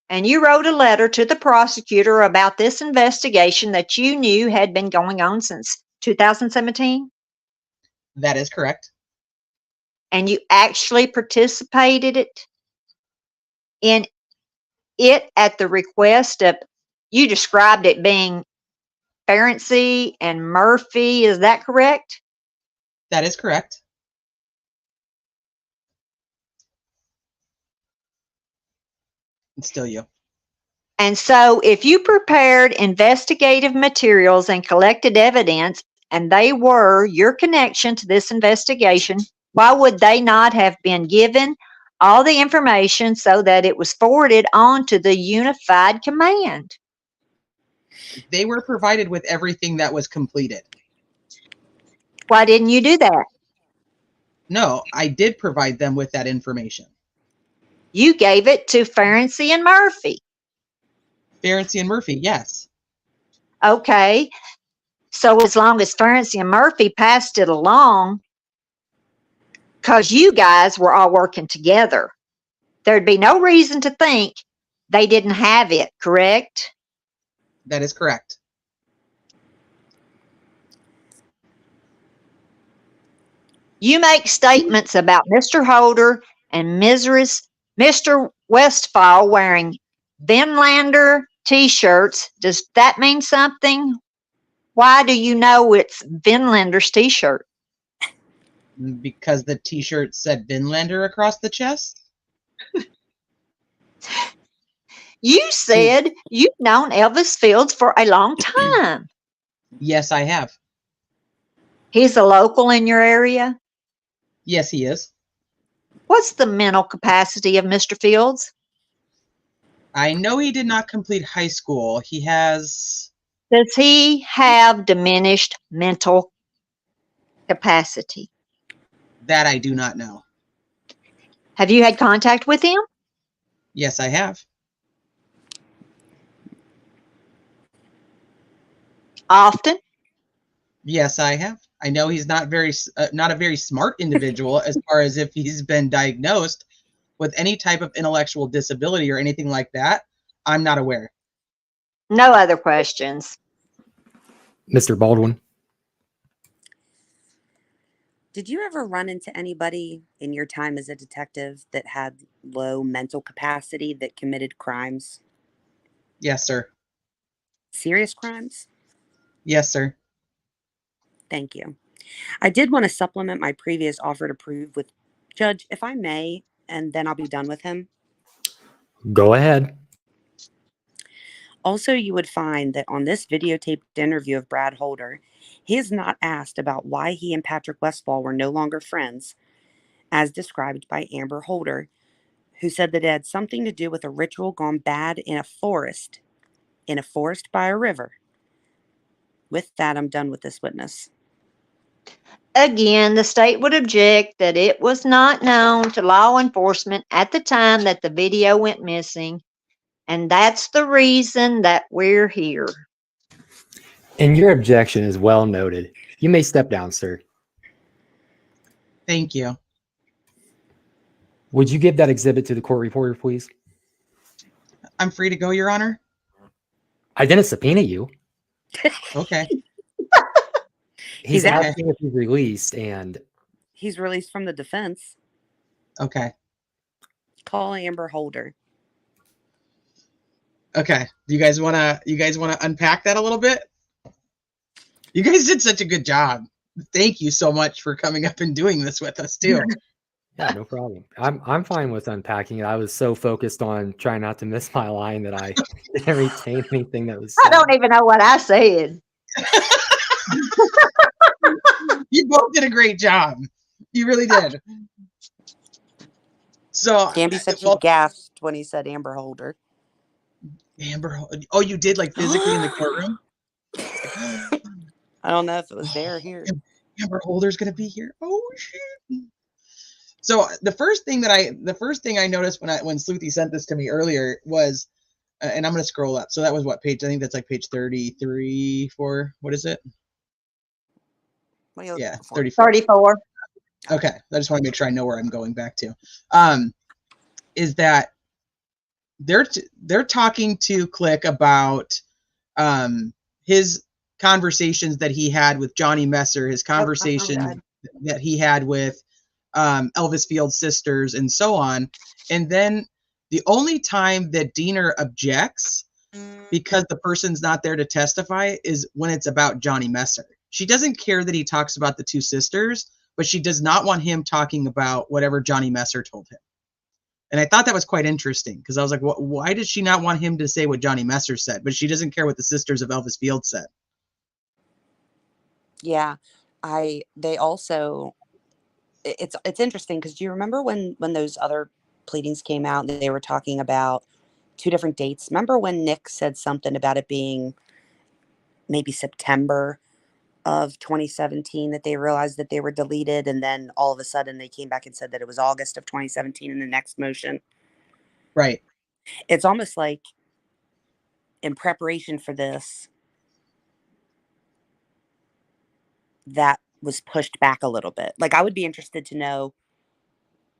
and you wrote a letter to the prosecutor about this investigation that you knew had been going on since 2017, That is correct. and you actually participated in it at the request of, you described it being Ferenczi and Murphy. Is that correct? That is correct. It's still you. And so if you prepared investigative materials and collected evidence, and they were your connection to this investigation, why would they not have been given all the information so that it was forwarded on to the unified command? They were provided with everything that was completed. Why didn't you do that? No, I did provide them with that information. You gave it to Ferenczi and Murphy. Ferenczi and Murphy, yes. Okay. So as long as Ferenczi and Murphy passed it along, because you guys were all working together, there'd be no reason to think they didn't have it, correct? That is correct. You make statements about Mr. Holder and Mr. Westfall wearing Vinlander t-shirts. Does that mean something? Why do you know it's Vinlander's t-shirt? Because the t-shirt said Vinlander across the chest? You said you've known Elvis Fields for a long time. Yes, I have. He's a local in your area? Yes, he is. What's the mental capacity of Mr. Fields? I know he did not complete high school. He has... Does he have diminished mental capacity? That I do not know. Have you had contact with him? Yes, I have. Often? Yes, I have. I know he's not a very smart individual as far as if he's been diagnosed with any type of intellectual disability or anything like that. I'm not aware. No other questions. Mr. Baldwin. Did you ever run into anybody in your time as a detective that had low mental capacity that committed crimes? Yes, sir. Serious crimes? Yes, sir. Thank you. I did want to supplement my previous offer to prove with Judge, if I may, and then I'll be done with him. Go ahead. Also, you would find that on this videotaped interview of Brad Holder, he is not asked about why he and Patrick Westfall were no longer friends, as described by Amber Holder, who said that it had something to do with a ritual gone bad in a forest by a river. With that, I'm done with this witness. Again, the state would object that it was not known to law enforcement at the time that the video went missing, and that's the reason that we're here. And your objection is well noted. You may step down, sir. Thank you. Would you give that exhibit to the court reporter, please? I'm free to go, Your Honor. I didn't subpoena you. Okay. He's out. asking if he's released, and He's released from the defense. Okay. Call Amber Holder. Okay. You guys wanna unpack that a little bit? You guys did such a good job. Thank you so much for coming up and doing this with us too. yeah, no problem. I'm fine with unpacking it. I was so focused on trying not to miss my line that I didn't retain anything that was I said. don't even know what I said. You both did a great job. You really did. So Gamby said she well, gasped when he said Amber Holder. Amber, oh, you did like physically in the courtroom? I don't know if it was there or here. Amber Holder's gonna be here. Oh shit. So the first thing I noticed when Sleuthy sent this to me earlier was, and I'm gonna scroll up. So that was what page? I think that's like page 33, 4. What is it? What are you Yeah, looking for? 34. 34. Okay, I just want to make sure I know where I'm going back to. Is that they're talking to Click about his conversations that he had with Johnny Messer, his conversation that he had with Elvis Field's sisters, and so on. And then the only time that Diener objects, because the person's not there to testify, is when it's about Johnny Messer. She doesn't care that he talks about the two sisters, but she does not want him talking about whatever Johnny Messer told him. And I thought that was quite interesting, because I was like, why does she not want him to say what Johnny Messer said? But she doesn't care what the sisters of Elvis Field said. Yeah, they also, it's interesting because do you remember when those other pleadings came out and they were talking about two different dates? Remember when Nick said something about it being maybe September of 2017 that they realized that they were deleted, and then all of a sudden they came back and said that it was August of 2017 in the next motion? Right. It's almost like in preparation for this, that was pushed back a little bit. Like, I would be interested to know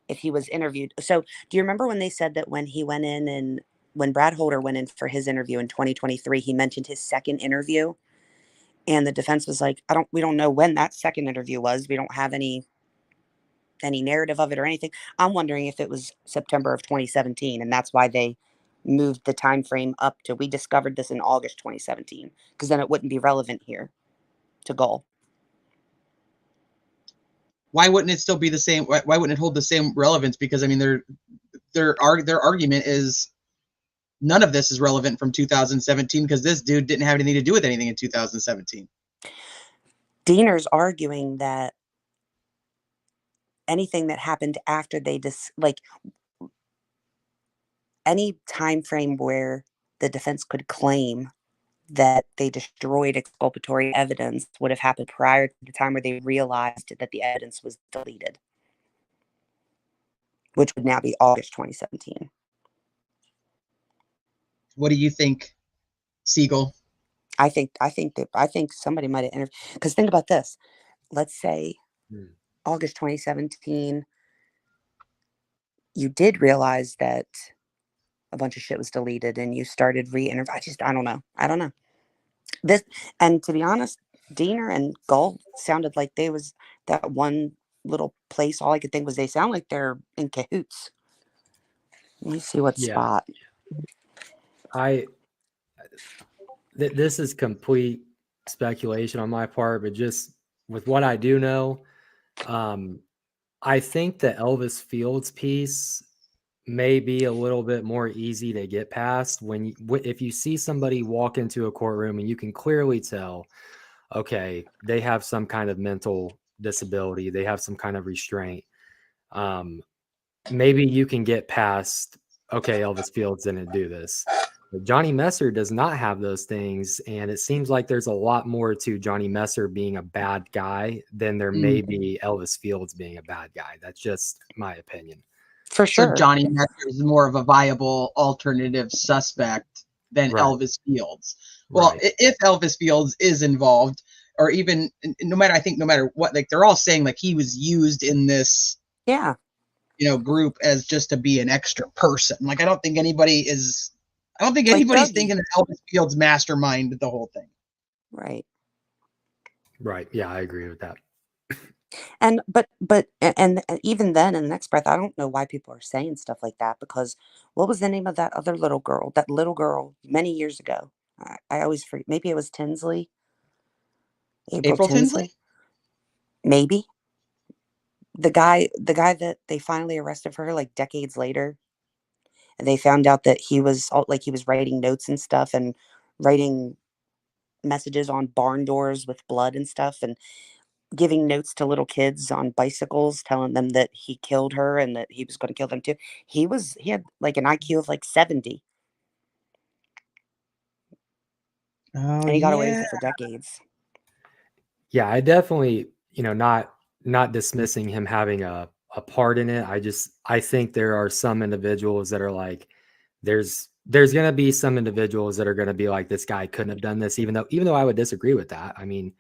if he was interviewed. So do you remember when they said that when he went in and when Brad Holder went in for his interview in 2023, he mentioned his second interview, and the defense was like, we don't know when that second interview was. We don't have any narrative of it or anything. I'm wondering if it was September of 2017, and that's why they moved the time frame up to, we discovered this in August 2017, because then it wouldn't be relevant here to Gull. Why wouldn't it still be the same? Why wouldn't it hold the same relevance? Because I mean, their argument is none of this is relevant from 2017 because this dude didn't have anything to do with anything in 2017. Diener's arguing that anything that happened after they like any time frame where the defense could claim that they destroyed exculpatory evidence would have happened prior to the time where they realized that the evidence was deleted, which would now be August 2017. What do you think, Siegel? I think somebody might have interviewed, because think about this. Let's say August 2017, you did realize that a bunch of shit was deleted and you started re-interview. I don't know. This, and to be honest, Diener and Gull sounded like they was that one little place, all I could think was they sound like they're in cahoots. Let me see what Yeah. spot. This is complete speculation on my part, but just with what I do know, I think the Elvis Fields piece may be a little bit more easy to get past when if you see somebody walk into a courtroom and you can clearly tell, okay, they have some kind of mental disability, they have some kind of restraint. Maybe you can get past, okay, Elvis Fields didn't do this. But Johnny Messer does not have those things, and it seems like there's a lot more to Johnny Messer being a bad guy than there may be Elvis Fields being a bad guy. That's just my opinion. For So sure. Johnny Messer is more of a viable alternative suspect than Right. Elvis Fields. Well, Right. if Elvis Fields is involved, or even no matter what, like they're all saying like he was used in this, Yeah. group as just to be an extra person. Like I don't think anybody's Like Dougie. thinking that Elvis Fields masterminded the whole thing. Right. Right. Yeah, I agree with that. And and even then, in the next breath, I don't know why people are saying stuff like that, because what was the name of that other little girl? That little girl many years ago. I always forget. Maybe it was Tinsley. April Tinsley? Maybe the guy that they finally arrested for her like decades later, and they found out that he was he was writing notes and stuff and writing messages on barn doors with blood and stuff, and giving notes to little kids on bicycles telling them that he killed her and that he was going to kill them too. He had like an IQ of like 70, Oh, and he got away with yeah. it for decades. Yeah, I definitely, not dismissing him having a part in it. I think there are some individuals that are like, there's going to be some individuals that are going to be like, this guy couldn't have done this, even though I would disagree with that. I mean,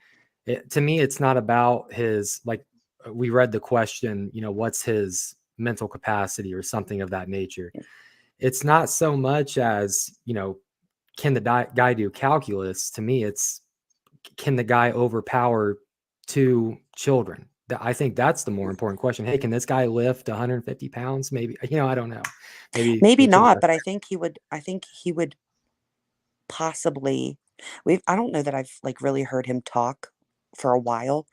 to me, it's not about his, like we read the question, what's his mental capacity or something of that nature. It's not so much as, can the guy do calculus? To me, it's, can the guy overpower two children? I think that's the more important question. Hey, can this guy lift 150 pounds? Maybe, I don't know. Maybe not, but I think he would possibly. I don't know that I've like really heard him talk for a while,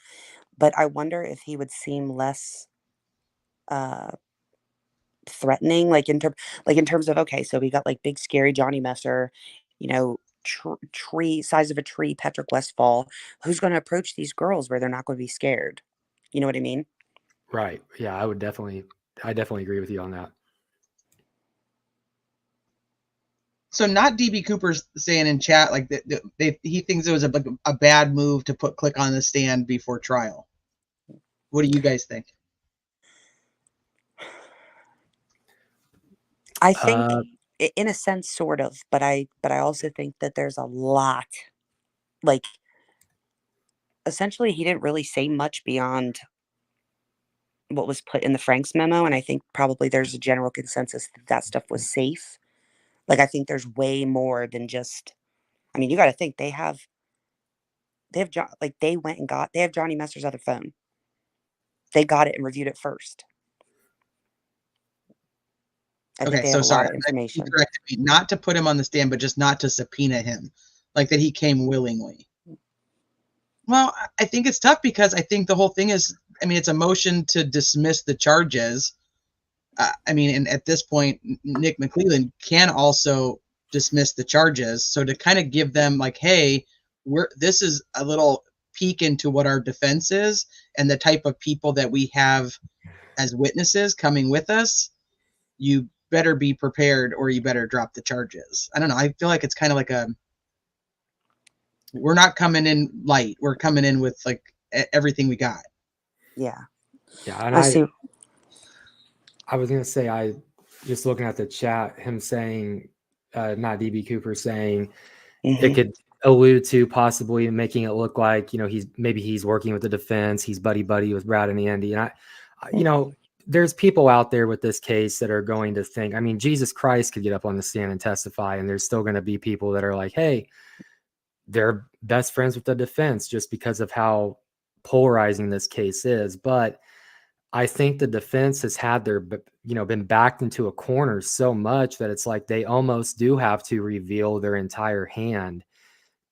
but I wonder if he would seem less threatening, like in terms of, okay, so we got like big scary Johnny Messer, tree size of a tree, Patrick Westfall, who's going to approach these girls where they're not going to be scared. You know what I mean? Right. Yeah, I definitely agree with you on that. So not DB Cooper's saying in chat like that he thinks it was a bad move to put Click on the stand before trial. What do you guys think? I think in a sense, sort of, but I also think that there's a lot, like, essentially he didn't really say much beyond what was put in the Franks memo, and I think probably there's a general consensus that stuff was safe. Like, I think there's way more than just, I mean, you got to think they have they have Johnny Messer's other phone. They got it and reviewed it first. I think they have a lot of information. You corrected me, not to put him on the stand, but just not to subpoena him, like that he came willingly. Well, I think it's tough because I think the whole thing is, I mean, it's a motion to dismiss the charges. And at this point, Nick McClelland can also dismiss the charges. So to kind of give them like, hey, this is a little peek into what our defense is and the type of people that we have as witnesses coming with us, you better be prepared or you better drop the charges. I don't know. I feel like it's kind of like we're not coming in light. We're coming in with like everything we got. Yeah. Yeah. And I was going to say, I just looking at the chat, him saying, not DB Cooper saying it could allude to possibly making it look like, he's working with the defense. He's buddy with Brad and Andy. And there's people out there with this case that are going to think, I mean, Jesus Christ could get up on the stand and testify, and there's still going to be people that are like, hey, they're best friends with the defense just because of how polarizing this case is. But I think the defense has had been backed into a corner so much that it's like they almost do have to reveal their entire hand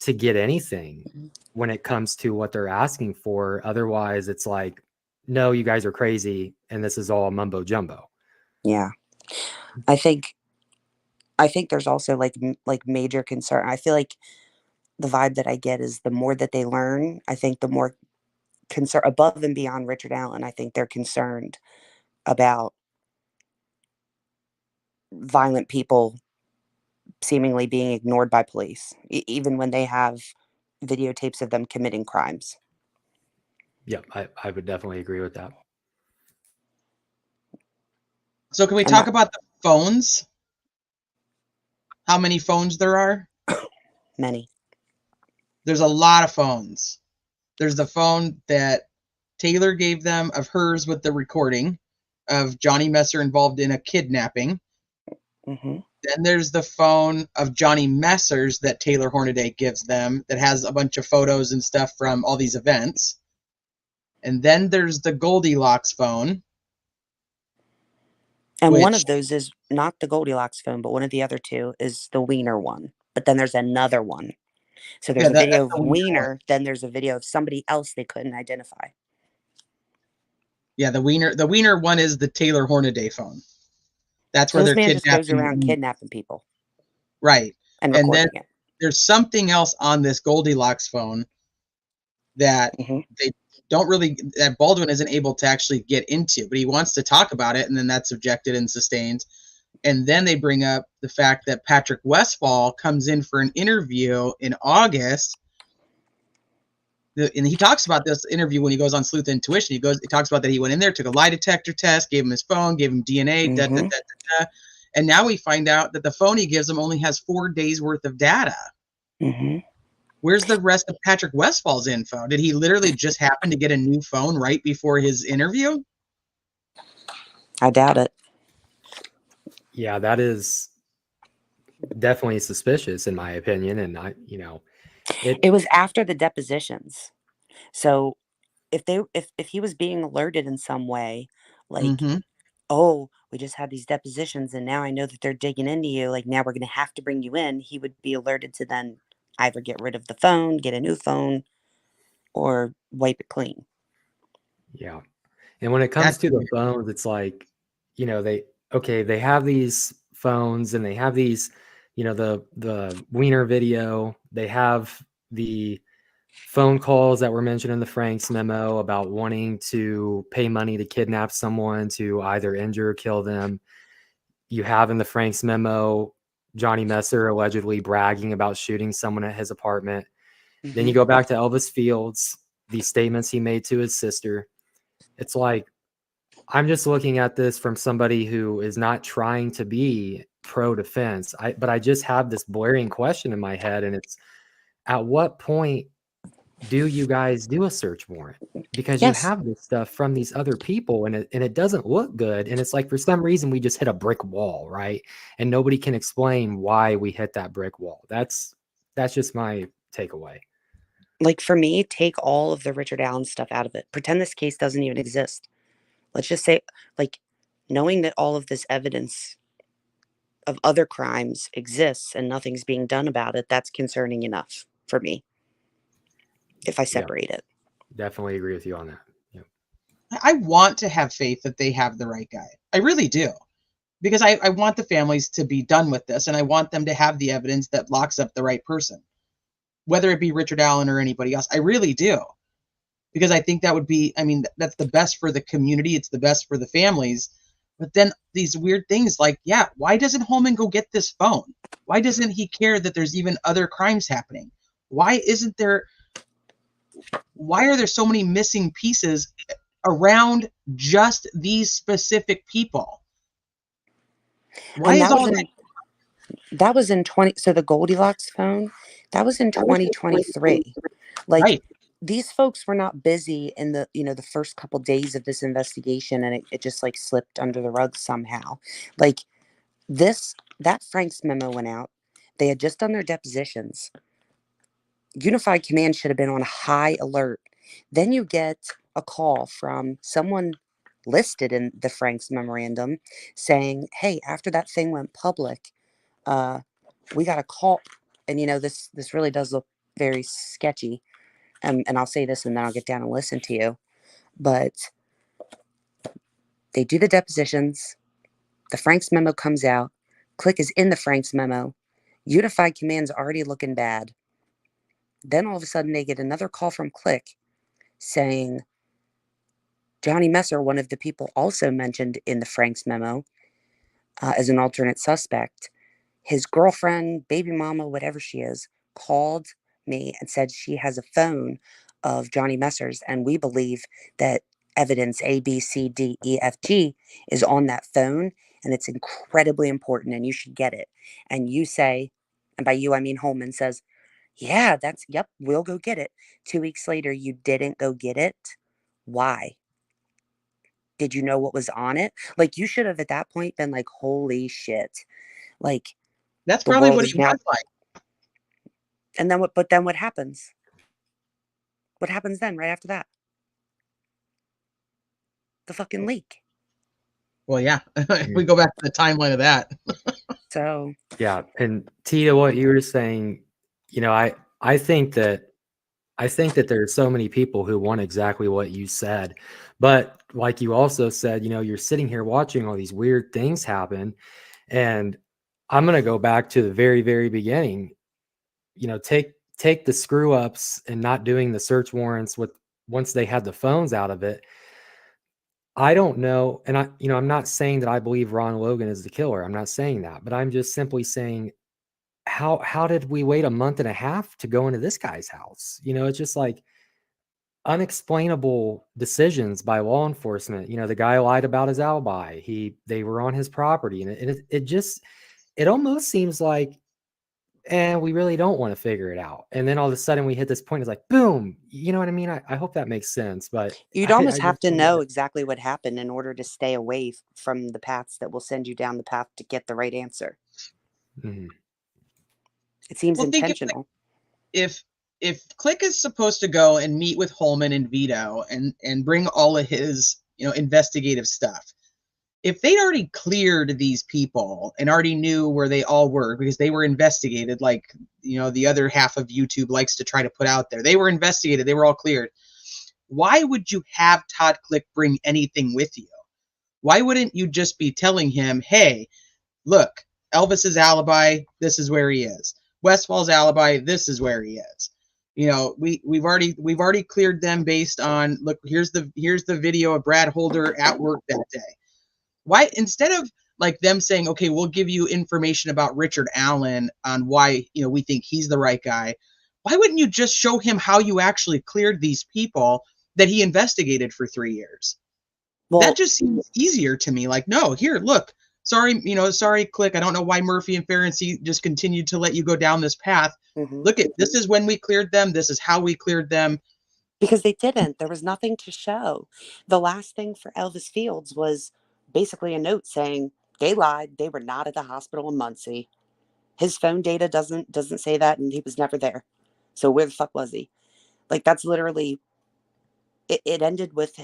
to get anything when it comes to what they're asking for. Otherwise, it's like, no, you guys are crazy, and this is all mumbo jumbo. Yeah. I think there's also like major concern. I feel like the vibe that I get is the more that they learn, I think the more concern above and beyond Richard Allen. I think they're concerned about violent people seemingly being ignored by police, even when they have videotapes of them committing crimes. Yeah, I would definitely agree with that. So can we And talk that- about the phones? How many phones there are? Many. There's a lot of phones. There's the phone that Taylor gave them of hers with the recording of Johnny Messer involved in a kidnapping. Mm-hmm. Then there's the phone of Johnny Messer's that Taylor Hornaday gives them that has a bunch of photos and stuff from all these events. And then there's the Goldilocks phone. And one which- of those is not the Goldilocks phone, but one of the other two is the Wiener one. But then there's another one. So there's Yeah, a that's video the of Wiener Wiener, one. then there's a video of somebody else they couldn't identify. Yeah, the Wiener one is the Taylor Hornaday phone. That's So where this they're man just goes kidnapping. around kidnapping people Right. and And then recording it. there's something else on this Goldilocks phone that Mm-hmm. they don't really, that Baldwin isn't able to actually get into, but he wants to talk about it, and then that's objected and sustained. And then they bring up the fact that Patrick Westfall comes in for an interview in August. And he talks about this interview when he goes on Sleuth Intuition. He talks about that he went in there, took a lie detector test, gave him his phone, gave him DNA, Mm-hmm. And now we find out that the phone he gives him only has 4 days worth of data. Mm-hmm. Where's the rest of Patrick Westfall's info? Did he literally just happen to get a new phone right before his interview? I doubt it. Yeah, that is definitely suspicious in my opinion. And It was after the depositions. So if he was being alerted in some way, like, Mm-hmm. oh, we just had these depositions and now I know that they're digging into you, like now we're going to have to bring you in, he would be alerted to then either get rid of the phone, get a new phone, or wipe it clean. Yeah. And when it comes to the phones, it's like, they have these phones and they have these, the Wiener video, they have the phone calls that were mentioned in the Frank's memo about wanting to pay money to kidnap someone to either injure or kill them. You have in the Frank's memo, Johnny Messer allegedly bragging about shooting someone at his apartment. Mm-hmm. Then you go back to Elvis Fields, these statements he made to his sister. It's like, I'm just looking at this from somebody who is not trying to be pro-defense. But I just have this blaring question in my head, and it's, at what point do you guys do a search warrant? Because Yes. you have this stuff from these other people, and it doesn't look good. And it's like, for some reason, we just hit a brick wall, right? And nobody can explain why we hit that brick wall. That's just my takeaway. Like, for me, take all of the Richard Allen stuff out of it. Pretend this case doesn't even exist. Let's just say, like, knowing that all of this evidence of other crimes exists and nothing's being done about it, that's concerning enough for me, if I separate it. Definitely agree with you on that. Yeah. I want to have faith that they have the right guy. I really do. Because I want the families to be done with this, and I want them to have the evidence that locks up the right person. Whether it be Richard Allen or anybody else. I really do. Because I think that would be, that's the best for the community. It's the best for the families. But then these weird things like, why doesn't Holman go get this phone? Why doesn't he care that there's even other crimes happening? Why are there so many missing pieces around just these specific people? Why And is all that? that was in so the Goldilocks phone, that was in 2023. Like, Right. These folks were not busy in the the first couple days of this investigation, and it just like slipped under the rug somehow. Like, that Frank's memo went out. They had just done their depositions. Unified Command should have been on high alert. Then you get a call from someone listed in the Frank's memorandum saying, hey, after that thing went public, we got a call. And, this really does look very sketchy. And I'll say this and then I'll get down and listen to you. But they do the depositions. The Frank's memo comes out. Click is in the Frank's memo. Unified Command's already looking bad. Then all of a sudden they get another call from Click saying Johnny Messer, one of the people also mentioned in the Frank's memo as an alternate suspect, his girlfriend, baby mama, whatever she is, called me and said she has a phone of Johnny Messer's, and we believe that evidence A, B, C, D, E, F, G is on that phone, and it's incredibly important, and you should get it. And you say, and by you I mean Holman says, yeah, yep, we'll go get it. 2 weeks later, you didn't go get it. Why? Did you know what was on it? Like, you should have at that point been like, holy shit. Like, That's the probably world what is he now. was like. And then but then what happens? What happens then right after that? The fucking leak. Well, yeah. We go back to the timeline of that. So Yeah, and Tia, what you were saying, I think that there's so many people who want exactly what you said, but like you also said, you're sitting here watching all these weird things happen, and I'm gonna go back to the very, very beginning. Take the screw ups and not doing the search warrants once they had the phones out of it. I don't know, and I'm not saying that I believe Ron Logan is the killer. I'm not saying that, but I'm just simply saying, how did we wait a month and a half to go into this guy's house? It's just like unexplainable decisions by law enforcement. The guy lied about his alibi. They were on his property, and it almost seems like, and we really don't want to figure it out. And then all of a sudden we hit this point, it's like, boom, you know what I mean? I hope that makes sense, but you'd almost have to know exactly what happened in order to stay away from the paths that will send you down the path to get the right answer. Mhm. It seems Well, intentional. If Click is supposed to go and meet with Holman and Vito and bring all of his, investigative stuff, if they'd already cleared these people and already knew where they all were because they were investigated, like, the other half of YouTube likes to try to put out there, they were investigated, they were all cleared. Why would you have Todd Click bring anything with you? Why wouldn't you just be telling him, hey, look, Elvis's alibi, this is where he is. Westfall's alibi, this is where he is. We've already cleared them based on, look, here's the video of Brad Holder at work that day. Why, instead of like them saying, okay, we'll give you information about Richard Allen on why, we think he's the right guy, why wouldn't you just show him how you actually cleared these people that he investigated for 3 years? Well, That just seems easier to me. Like, no, here, look, sorry, Click, I don't know why Murphy and Ferenczi just continued to let you go down this path. Look, this is when we cleared them. This is how we cleared them. Because they didn't. There was nothing to show. The last thing for Elvis Fields was basically a note saying they lied. They were not at the hospital in Muncie. His phone data doesn't say that, and he was never there. So where the fuck was he? Like, that's literally it. Ended with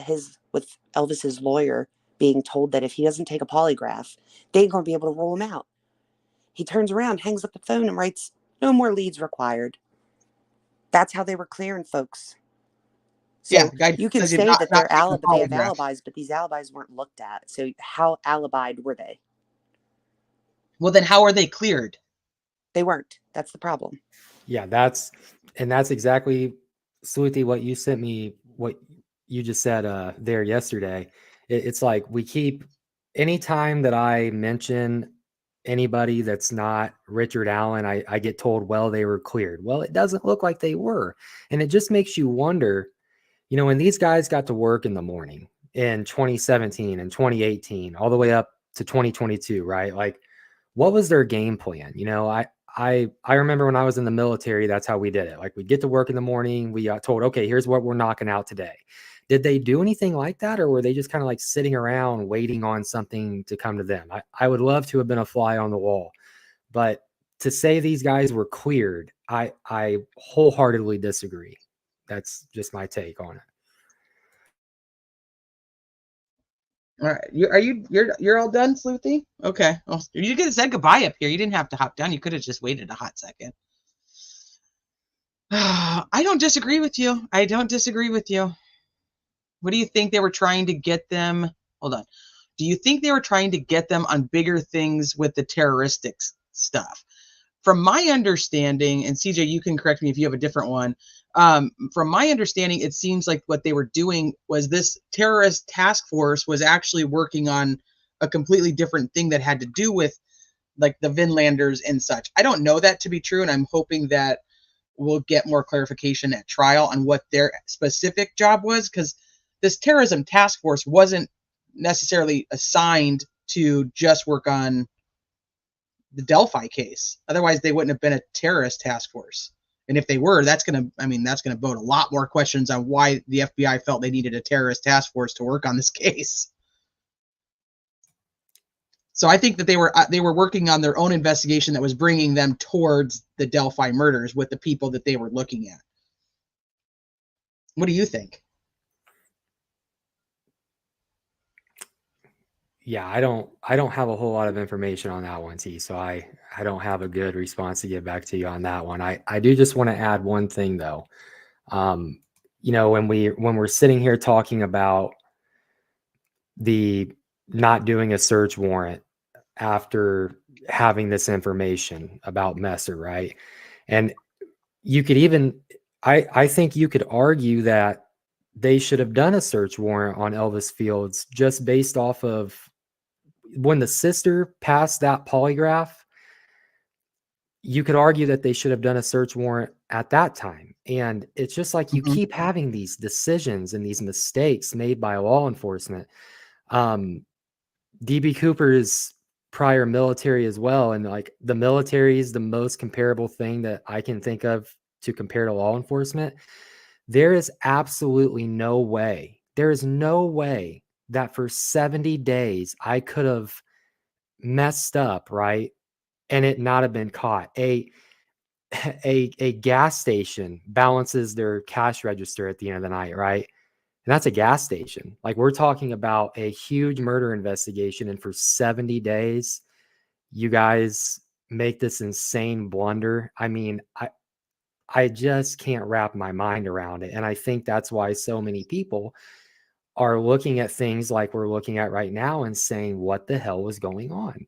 Elvis's lawyer being told that if he doesn't take a polygraph, they ain't gonna be able to rule him out. He turns around, hangs up the phone, and writes, "No more leads required." That's how they were clearing folks. So Yeah, guy you can says say that not they taking a have polygraph. alibis, but these alibis weren't looked at. So how alibied were they? Well, then how are they cleared? They weren't. That's the problem. Yeah, that's exactly, Sluti, what you sent me, what you just said there yesterday. It's like we keep, anytime that I mention anybody that's not Richard Allen, I get told, well, they were cleared. Well, it doesn't look like they were. And it just makes you wonder, when these guys got to work in the morning in 2017 and 2018, all the way up to 2022, right? Like, what was their game plan? I remember when I was in the military, that's how we did it. Like, we'd get to work in the morning, we got told, okay, here's what we're knocking out today. Did they do anything like that, or were they just kind of like sitting around waiting on something to come to them? I would love to have been a fly on the wall, but to say these guys were cleared, I wholeheartedly disagree. That's just my take on it. All right. You're all done, Sleuthy? Okay. Well, you could have said goodbye up here. You didn't have to hop down. You could have just waited a hot second. I don't disagree with you. I don't disagree with you. What do you think they were trying to get them? Hold on. Do you think they were trying to get them on bigger things with the terroristic stuff? From my understanding, and CJ, you can correct me if you have a different one. From my understanding, it seems like what they were doing was this terrorist task force was actually working on a completely different thing that had to do with like the Vinlanders and such. I don't know that to be true, and I'm hoping that we'll get more clarification at trial on what their specific job was, because this terrorism task force wasn't necessarily assigned to just work on the Delphi case. Otherwise, they wouldn't have been a terrorist task force. And if they were, that's going to bode a lot more questions on why the FBI felt they needed a terrorist task force to work on this case. So I think that they were working on their own investigation that was bringing them towards the Delphi murders with the people that they were looking at. What do you think? Yeah, I don't have a whole lot of information on that one, T. So I don't have a good response to get back to you on that one. I do just want to add one thing though. You know, when we're sitting here talking about the not doing a search warrant after having this information about Messer, right? And you could even, I think you could argue that they should have done a search warrant on Elvis Fields just based off of when the sister passed that polygraph. You could argue that they should have done a search warrant at that time. And it's just like you keep having these decisions and these mistakes made by law enforcement. DB Cooper is prior military as well. And like the military is the most comparable thing that I can think of to compare to law enforcement. There is absolutely no way. There is no way that for 70 days I could have messed up, right? And it not have been caught. A gas station balances their cash register at the end of the night, right? And that's a gas station. Like we're talking about a huge murder investigation. And for 70 days, you guys make this insane blunder. I mean, I just can't wrap my mind around it. And I think that's why so many people are looking at things like we're looking at right now and saying, what the hell was going on?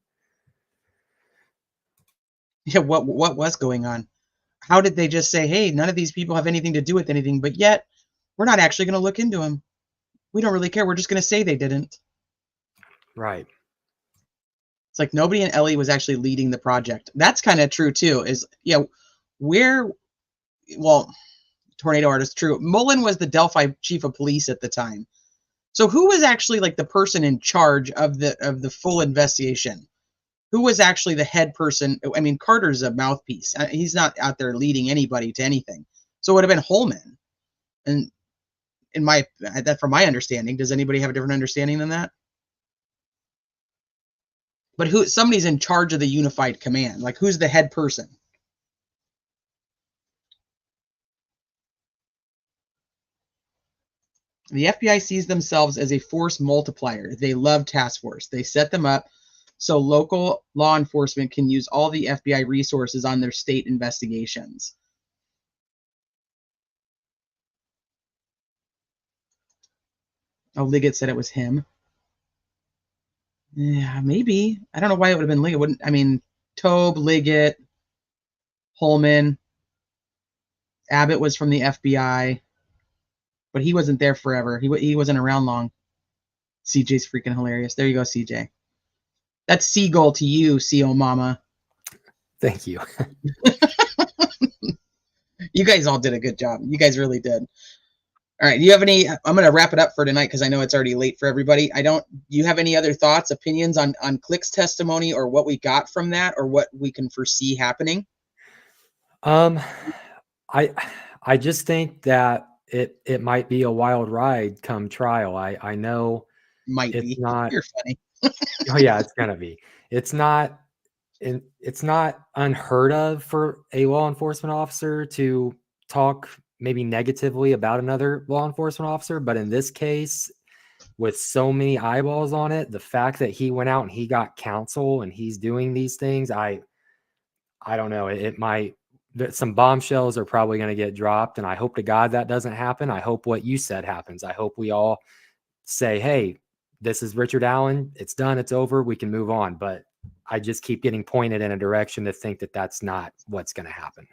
Yeah, what was going on? How did they just say, hey, none of these people have anything to do with anything, but yet we're not actually going to look into them. We don't really care. We're just going to say they didn't. Right. It's like nobody in Ellie was actually leading the project. That's kind of true too, is, Tornado Artist, true. Mullen was the Delphi chief of police at the time. So who was actually like the person in charge of the full investigation? Who was actually the head person? I mean, Carter's a mouthpiece. He's not out there leading anybody to anything. So it would have been Holman. And from my understanding, does anybody have a different understanding than that? But somebody's in charge of the unified command. Like, who's the head person? The FBI sees themselves as a force multiplier. They love task force. They set them up so local law enforcement can use all the FBI resources on their state investigations. Oh, Liggett said it was him. Yeah, maybe. I don't know why it would have been Liggett. Tobe, Liggett, Holman, Abbott was from the FBI, but he wasn't there forever. He wasn't around long. CJ's freaking hilarious. There you go, CJ. That's seagull to you, CO Mama. Thank you. You guys all did a good job. You guys really did. All right. Do you have any? I'm going to wrap it up for tonight because I know it's already late for everybody. Do you have any other thoughts, opinions on Click's testimony or what we got from that or what we can foresee happening? I just think that it might be a wild ride come trial. I know might it's be. Not. You're funny. Oh yeah, it's gonna be. It's not unheard of for a law enforcement officer to talk maybe negatively about another law enforcement officer, but in this case, with so many eyeballs on it, the fact that he went out and he got counsel and he's doing these things, I don't know. It might, some bombshells are probably going to get dropped, and I hope to God that doesn't happen. I hope what you said happens. I hope we all say, hey, this is Richard Allen. It's done. It's over. We can move on. But I just keep getting pointed in a direction to think that that's not what's going to happen.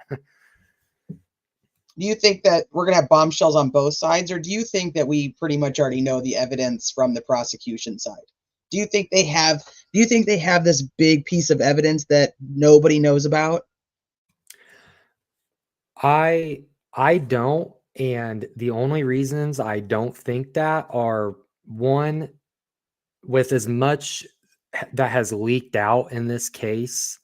Do you think that we're going to have bombshells on both sides, or do you think that we pretty much already know the evidence from the prosecution side? Do you think they have this big piece of evidence that nobody knows about? I don't, and the only reasons I don't think that are, one, with as much that has leaked out in this case,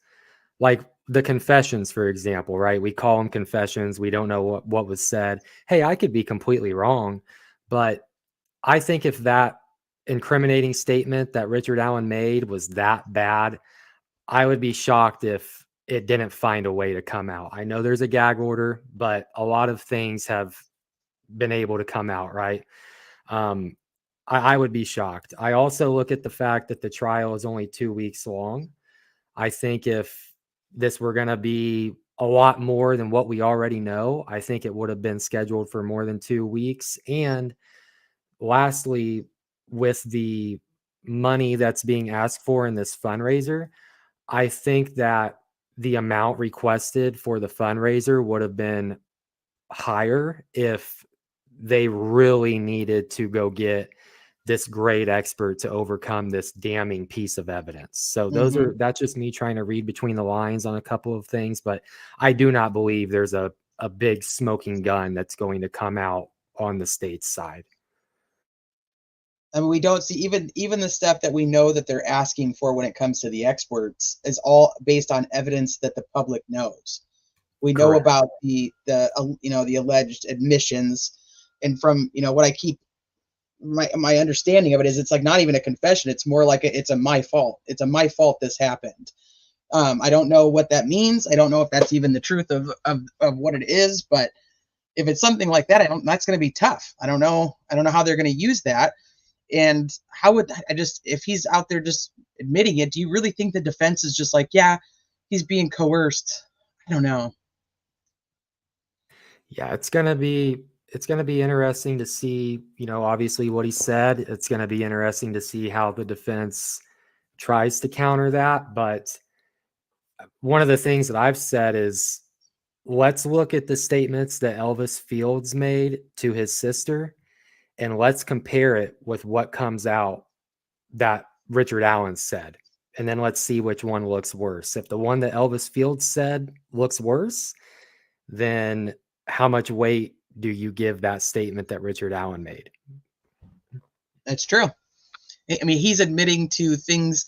like the confessions, for example, right? We call them confessions. We don't know what was said. Hey, I could be completely wrong, but I think if that incriminating statement that Richard Allen made was that bad, I would be shocked if it didn't find a way to come out. I know there's a gag order, but a lot of things have been able to come out, right? I would be shocked. I also look at the fact that the trial is only 2 weeks long. I think if this were going to be a lot more than what we already know, I think it would have been scheduled for more than 2 weeks. And lastly, with the money that's being asked for in this fundraiser, I think that the amount requested for the fundraiser would have been higher if they really needed to go get this great expert to overcome this damning piece of evidence. So that's just me trying to read between the lines on a couple of things, but I do not believe there's a big smoking gun that's going to come out on the state's side. I mean, we don't see even the stuff that we know that they're asking for when it comes to the experts is all based on evidence that the public knows. We know Correct. about the alleged admissions, and from what I keep my understanding of it is, it's like not even a confession. It's more like it's a my fault. It's a my fault this happened. I don't know what that means. I don't know if that's even the truth of what it is, but if it's something like that, that's going to be tough. I don't know how they're going to use that. And how would if he's out there just admitting it, do you really think the defense is just like, yeah, he's being coerced? I don't know. Yeah, it's going to be interesting to see, obviously what he said. It's going to be interesting to see how the defense tries to counter that. But one of the things that I've said is, let's look at the statements that Elvis Fields made to his sister, and let's compare it with what comes out that Richard Allen said. And then let's see which one looks worse. If the one that Elvis Fields said looks worse, then how much weight do you give that statement that Richard Allen made? That's true. I mean, he's admitting to things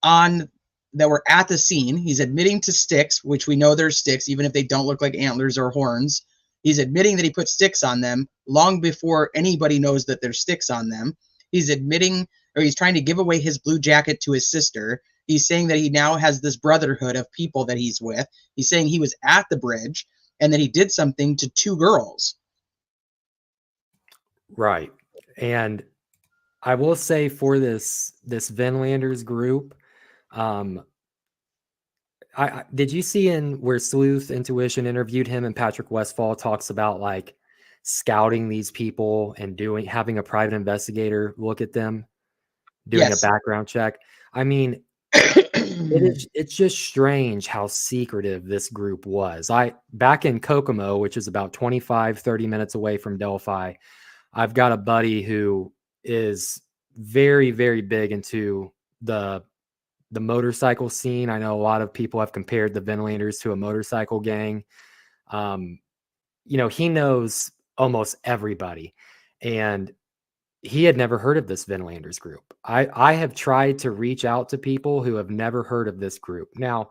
that were at the scene. He's admitting to sticks, which we know they're sticks, even if they don't look like antlers or horns. He's admitting that he put sticks on them long before anybody knows that there's sticks on them. He's admitting, or he's trying to give away his blue jacket to his sister. He's saying that he now has this brotherhood of people that he's with. He's saying he was at the bridge and that he did something to 2 girls. Right. And I will say for this Vinlanders group, did you see in where Sleuth Intuition interviewed him, and Patrick Westfall talks about like scouting these people and having a private investigator look at them, doing Yes. a background check? I mean, it's just strange how secretive this group was. Back in Kokomo, which is about 25-30 minutes away from Delphi, I've got a buddy who is very, very big into the motorcycle scene. I know a lot of people have compared the Vinlanders to a motorcycle gang. He knows almost everybody, and he had never heard of this Vinlanders group. I have tried to reach out to people who have never heard of this group. Now,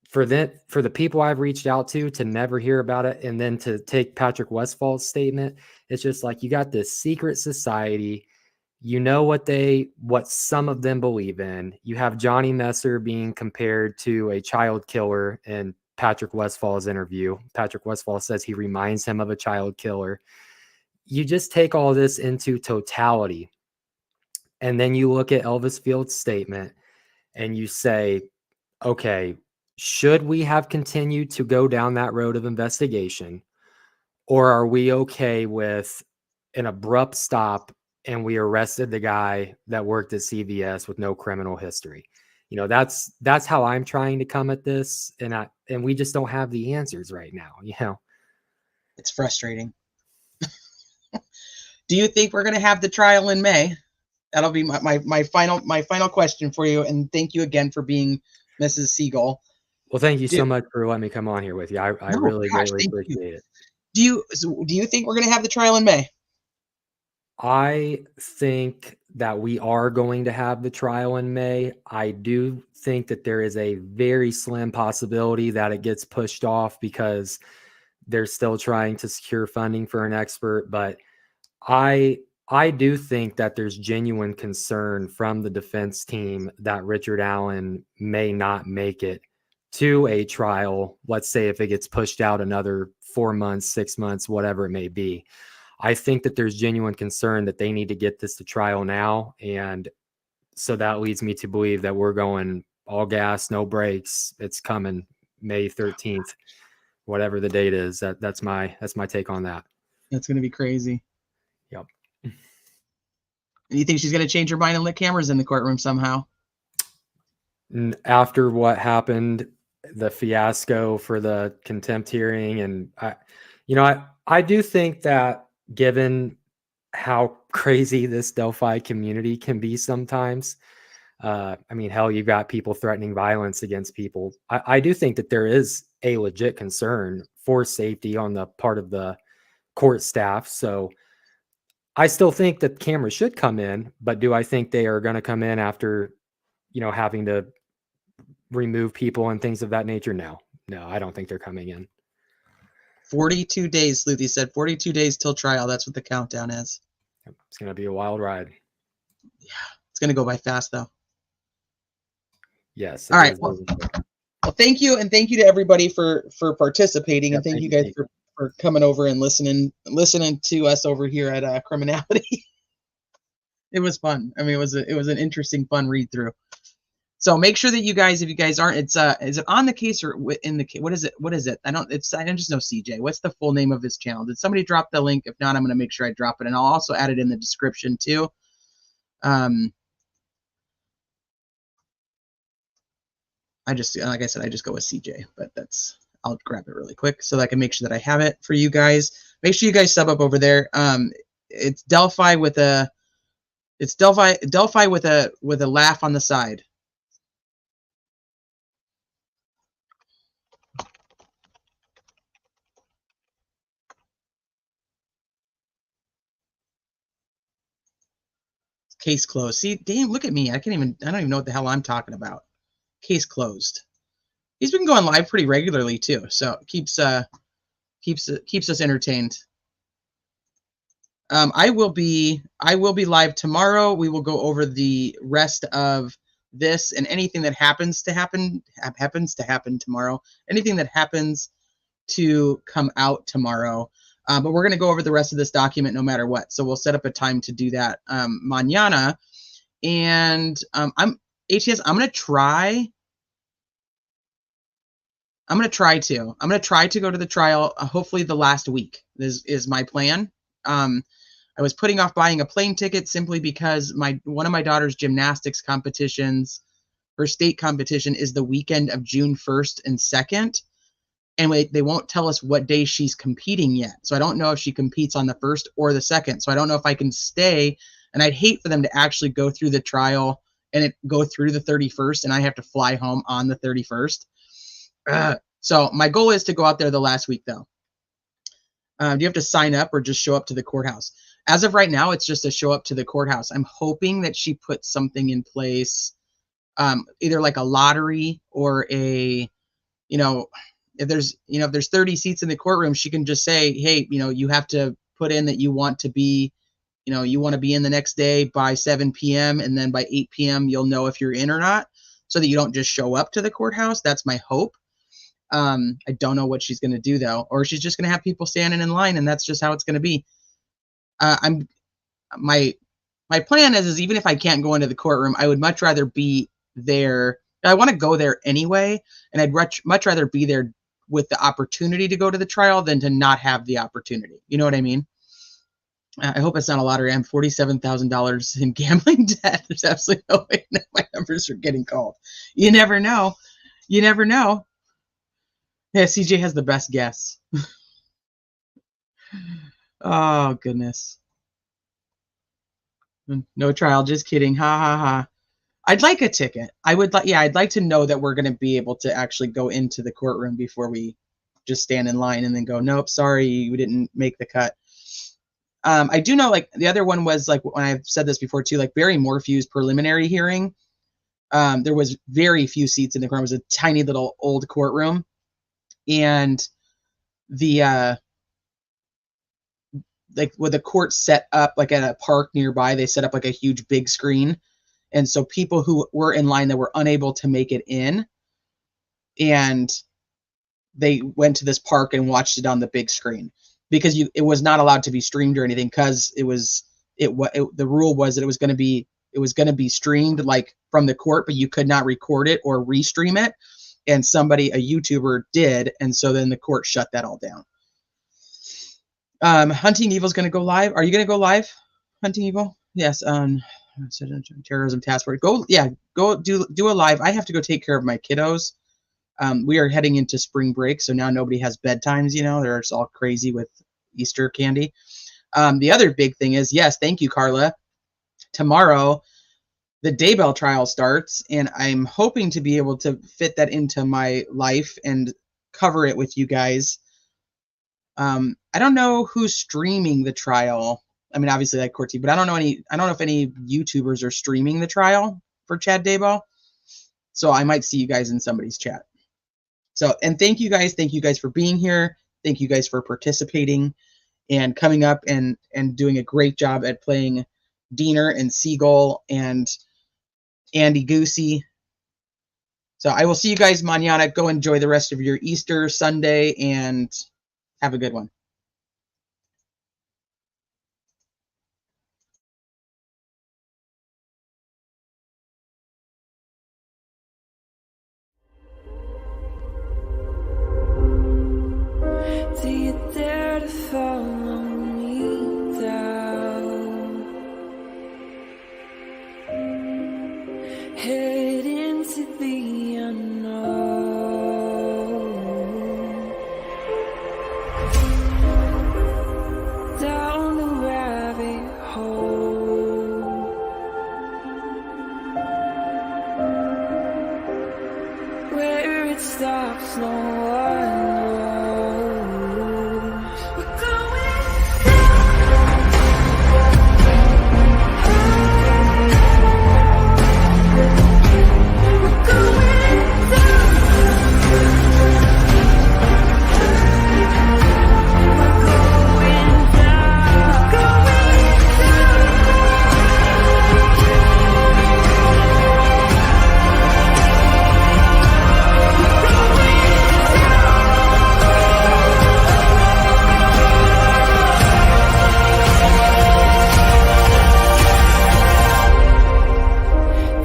for the people I've reached out to never hear about it, and then to take Patrick Westfall's statement, it's just like, you got this secret society. You know what some of them believe in. You have Johnny Messer being compared to a child killer in Patrick Westfall's interview. Patrick Westfall says he reminds him of a child killer. you just take all this into totality, and then you look at Elvis Field's statement and you say, okay, should we have continued to go down that road of investigation, or are we okay with an abrupt stop and we arrested the guy that worked at CVS with no criminal history? You know, that's how I'm trying to come at this, and we just don't have the answers right now, you know. It's frustrating. Do you think we're going to have the trial in May? That'll be my final question for you. And thank you again for being Mrs. Siegel. Well, thank you so much for letting me come on here with you. I really greatly appreciate it. Do you think we're going to have the trial in May? I think that we are going to have the trial in May. I do think that there is a very slim possibility that it gets pushed off because they're still trying to secure funding for an expert. But I do think that there's genuine concern from the defense team that Richard Allen may not make it to a trial. Let's say if it gets pushed out another 4 months, 6 months, whatever it may be. I think that there's genuine concern that they need to get this to trial now. And so that leads me to believe that we're going all gas, no brakes. It's coming May 13th, whatever the date is. That's my take on that. That's going to be crazy. Yep. You think she's going to change her mind and let cameras in the courtroom somehow? After what happened, the fiasco for the contempt hearing, and I do think that given how crazy this Delphi community can be sometimes, I mean, hell, you've got people threatening violence against people. I do think that there is a legit concern for safety on the part of the court staff. So I still think that cameras should come in, but do I think they are going to come in after, having to remove people and things of that nature? No, I don't think they're coming in. 42 days, Sleuthie said. 42 days till trial. That's what the countdown is. It's going to be a wild ride. Yeah, it's going to go by fast, though. Yes. All right. Well, thank you, and thank you to everybody for participating, and thank you guys for coming over and listening to us over here at Criminality. It was fun. I mean, it was an interesting, fun read through. So make sure that you guys, if you guys aren't, is it on the case or in the case? What is it? I don't just know CJ. What's the full name of his channel? Did somebody drop the link? If not, I'm going to make sure I drop it, and I'll also add it in the description too. Like I said, I just go with CJ, but I'll grab it really quick so that I can make sure that I have it for you guys. Make sure you guys sub up over there. It's Delphi with a laugh on the side. Case closed. See, damn, look at me. I don't even know what the hell I'm talking about. Case closed. He's been going live pretty regularly too, so it keeps us entertained. I will be live tomorrow. We will go over the rest of this and anything that happens to happen tomorrow. Anything that happens to come out tomorrow. But we're going to go over the rest of this document no matter what. So we'll set up a time to do that mañana. And I'm going to try to go to the trial hopefully the last week. This is my plan. I was putting off buying a plane ticket simply because one of my daughter's gymnastics competitions, her state competition, is the weekend of June 1st and 2nd. And they won't tell us what day she's competing yet. So I don't know if she competes on the 1st or the 2nd. So I don't know if I can stay. And I'd hate for them to actually go through the trial and go through the 31st, and I have to fly home on the 31st. So my goal is to go out there the last week, though. Do you have to sign up or just show up to the courthouse? As of right now, it's just a show up to the courthouse. I'm hoping that she puts something in place, either like a lottery or a, if there's 30 seats in the courtroom, she can just say, hey, you have to put in that you want to be in the next day by 7 p.m. and then by 8 p.m. you'll know if you're in or not, so that you don't just show up to the courthouse. That's my hope. I don't know what she's going to do though, or she's just going to have people standing in line, and that's just how it's going to be. I'm my plan is even if I can't go into the courtroom, I would much rather be there. I want to go there anyway, and I'd much rather be there with the opportunity to go to the trial than to not have the opportunity. You know what I mean? I hope it's not a lottery. I'm $47,000 in gambling debt. There's absolutely no way that my numbers are getting called. You never know. You never know. Yeah, CJ has the best guess. Oh, goodness. No trial, just kidding. Ha ha ha. I'd like a ticket. I'd like to know that we're going to be able to actually go into the courtroom before we just stand in line and then go, nope, sorry, you didn't make the cut. I do know, like, the other one was, like, when I've said this before too, like Barry Morphew's preliminary hearing. There was very few seats in the courtroom. It was a tiny little old courtroom. And the like with the court set up like at a park nearby, they set up like a huge big screen. And so people who were in line that were unable to make it in, and they went to this park and watched it on the big screen because it was not allowed to be streamed or anything, because the rule was that it was going to be streamed like from the court, but you could not record it or restream it. And a YouTuber did, and so then the court shut that all down. Hunting Evil's going to go live. Are you going to go live, Hunting Evil? Yes. Terrorism task force. Go do a live. I have to go take care of my kiddos. We are heading into spring break, so now nobody has bedtimes. They're just all crazy with Easter candy. The other big thing is, yes, thank you, Carla. Tomorrow, the Daybell trial starts, and I'm hoping to be able to fit that into my life and cover it with you guys. I don't know who's streaming the trial. I mean, obviously like Court TV, but I don't know if any YouTubers are streaming the trial for Chad Daybell. So I might see you guys in somebody's chat. So, and thank you guys for being here. Thank you guys for participating and coming up and doing a great job at playing Diener and Seagull and Andy Goosey. So I will see you guys mañana. Go enjoy the rest of your Easter Sunday and have a good one. Do you dare to follow me down? Head into the unknown. Down the rabbit hole. Where it stops, no one knows. We're going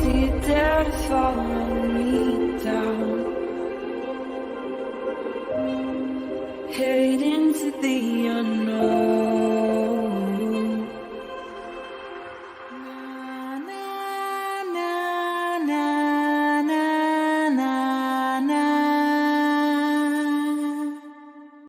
Do you dare to follow me down? Head into the unknown.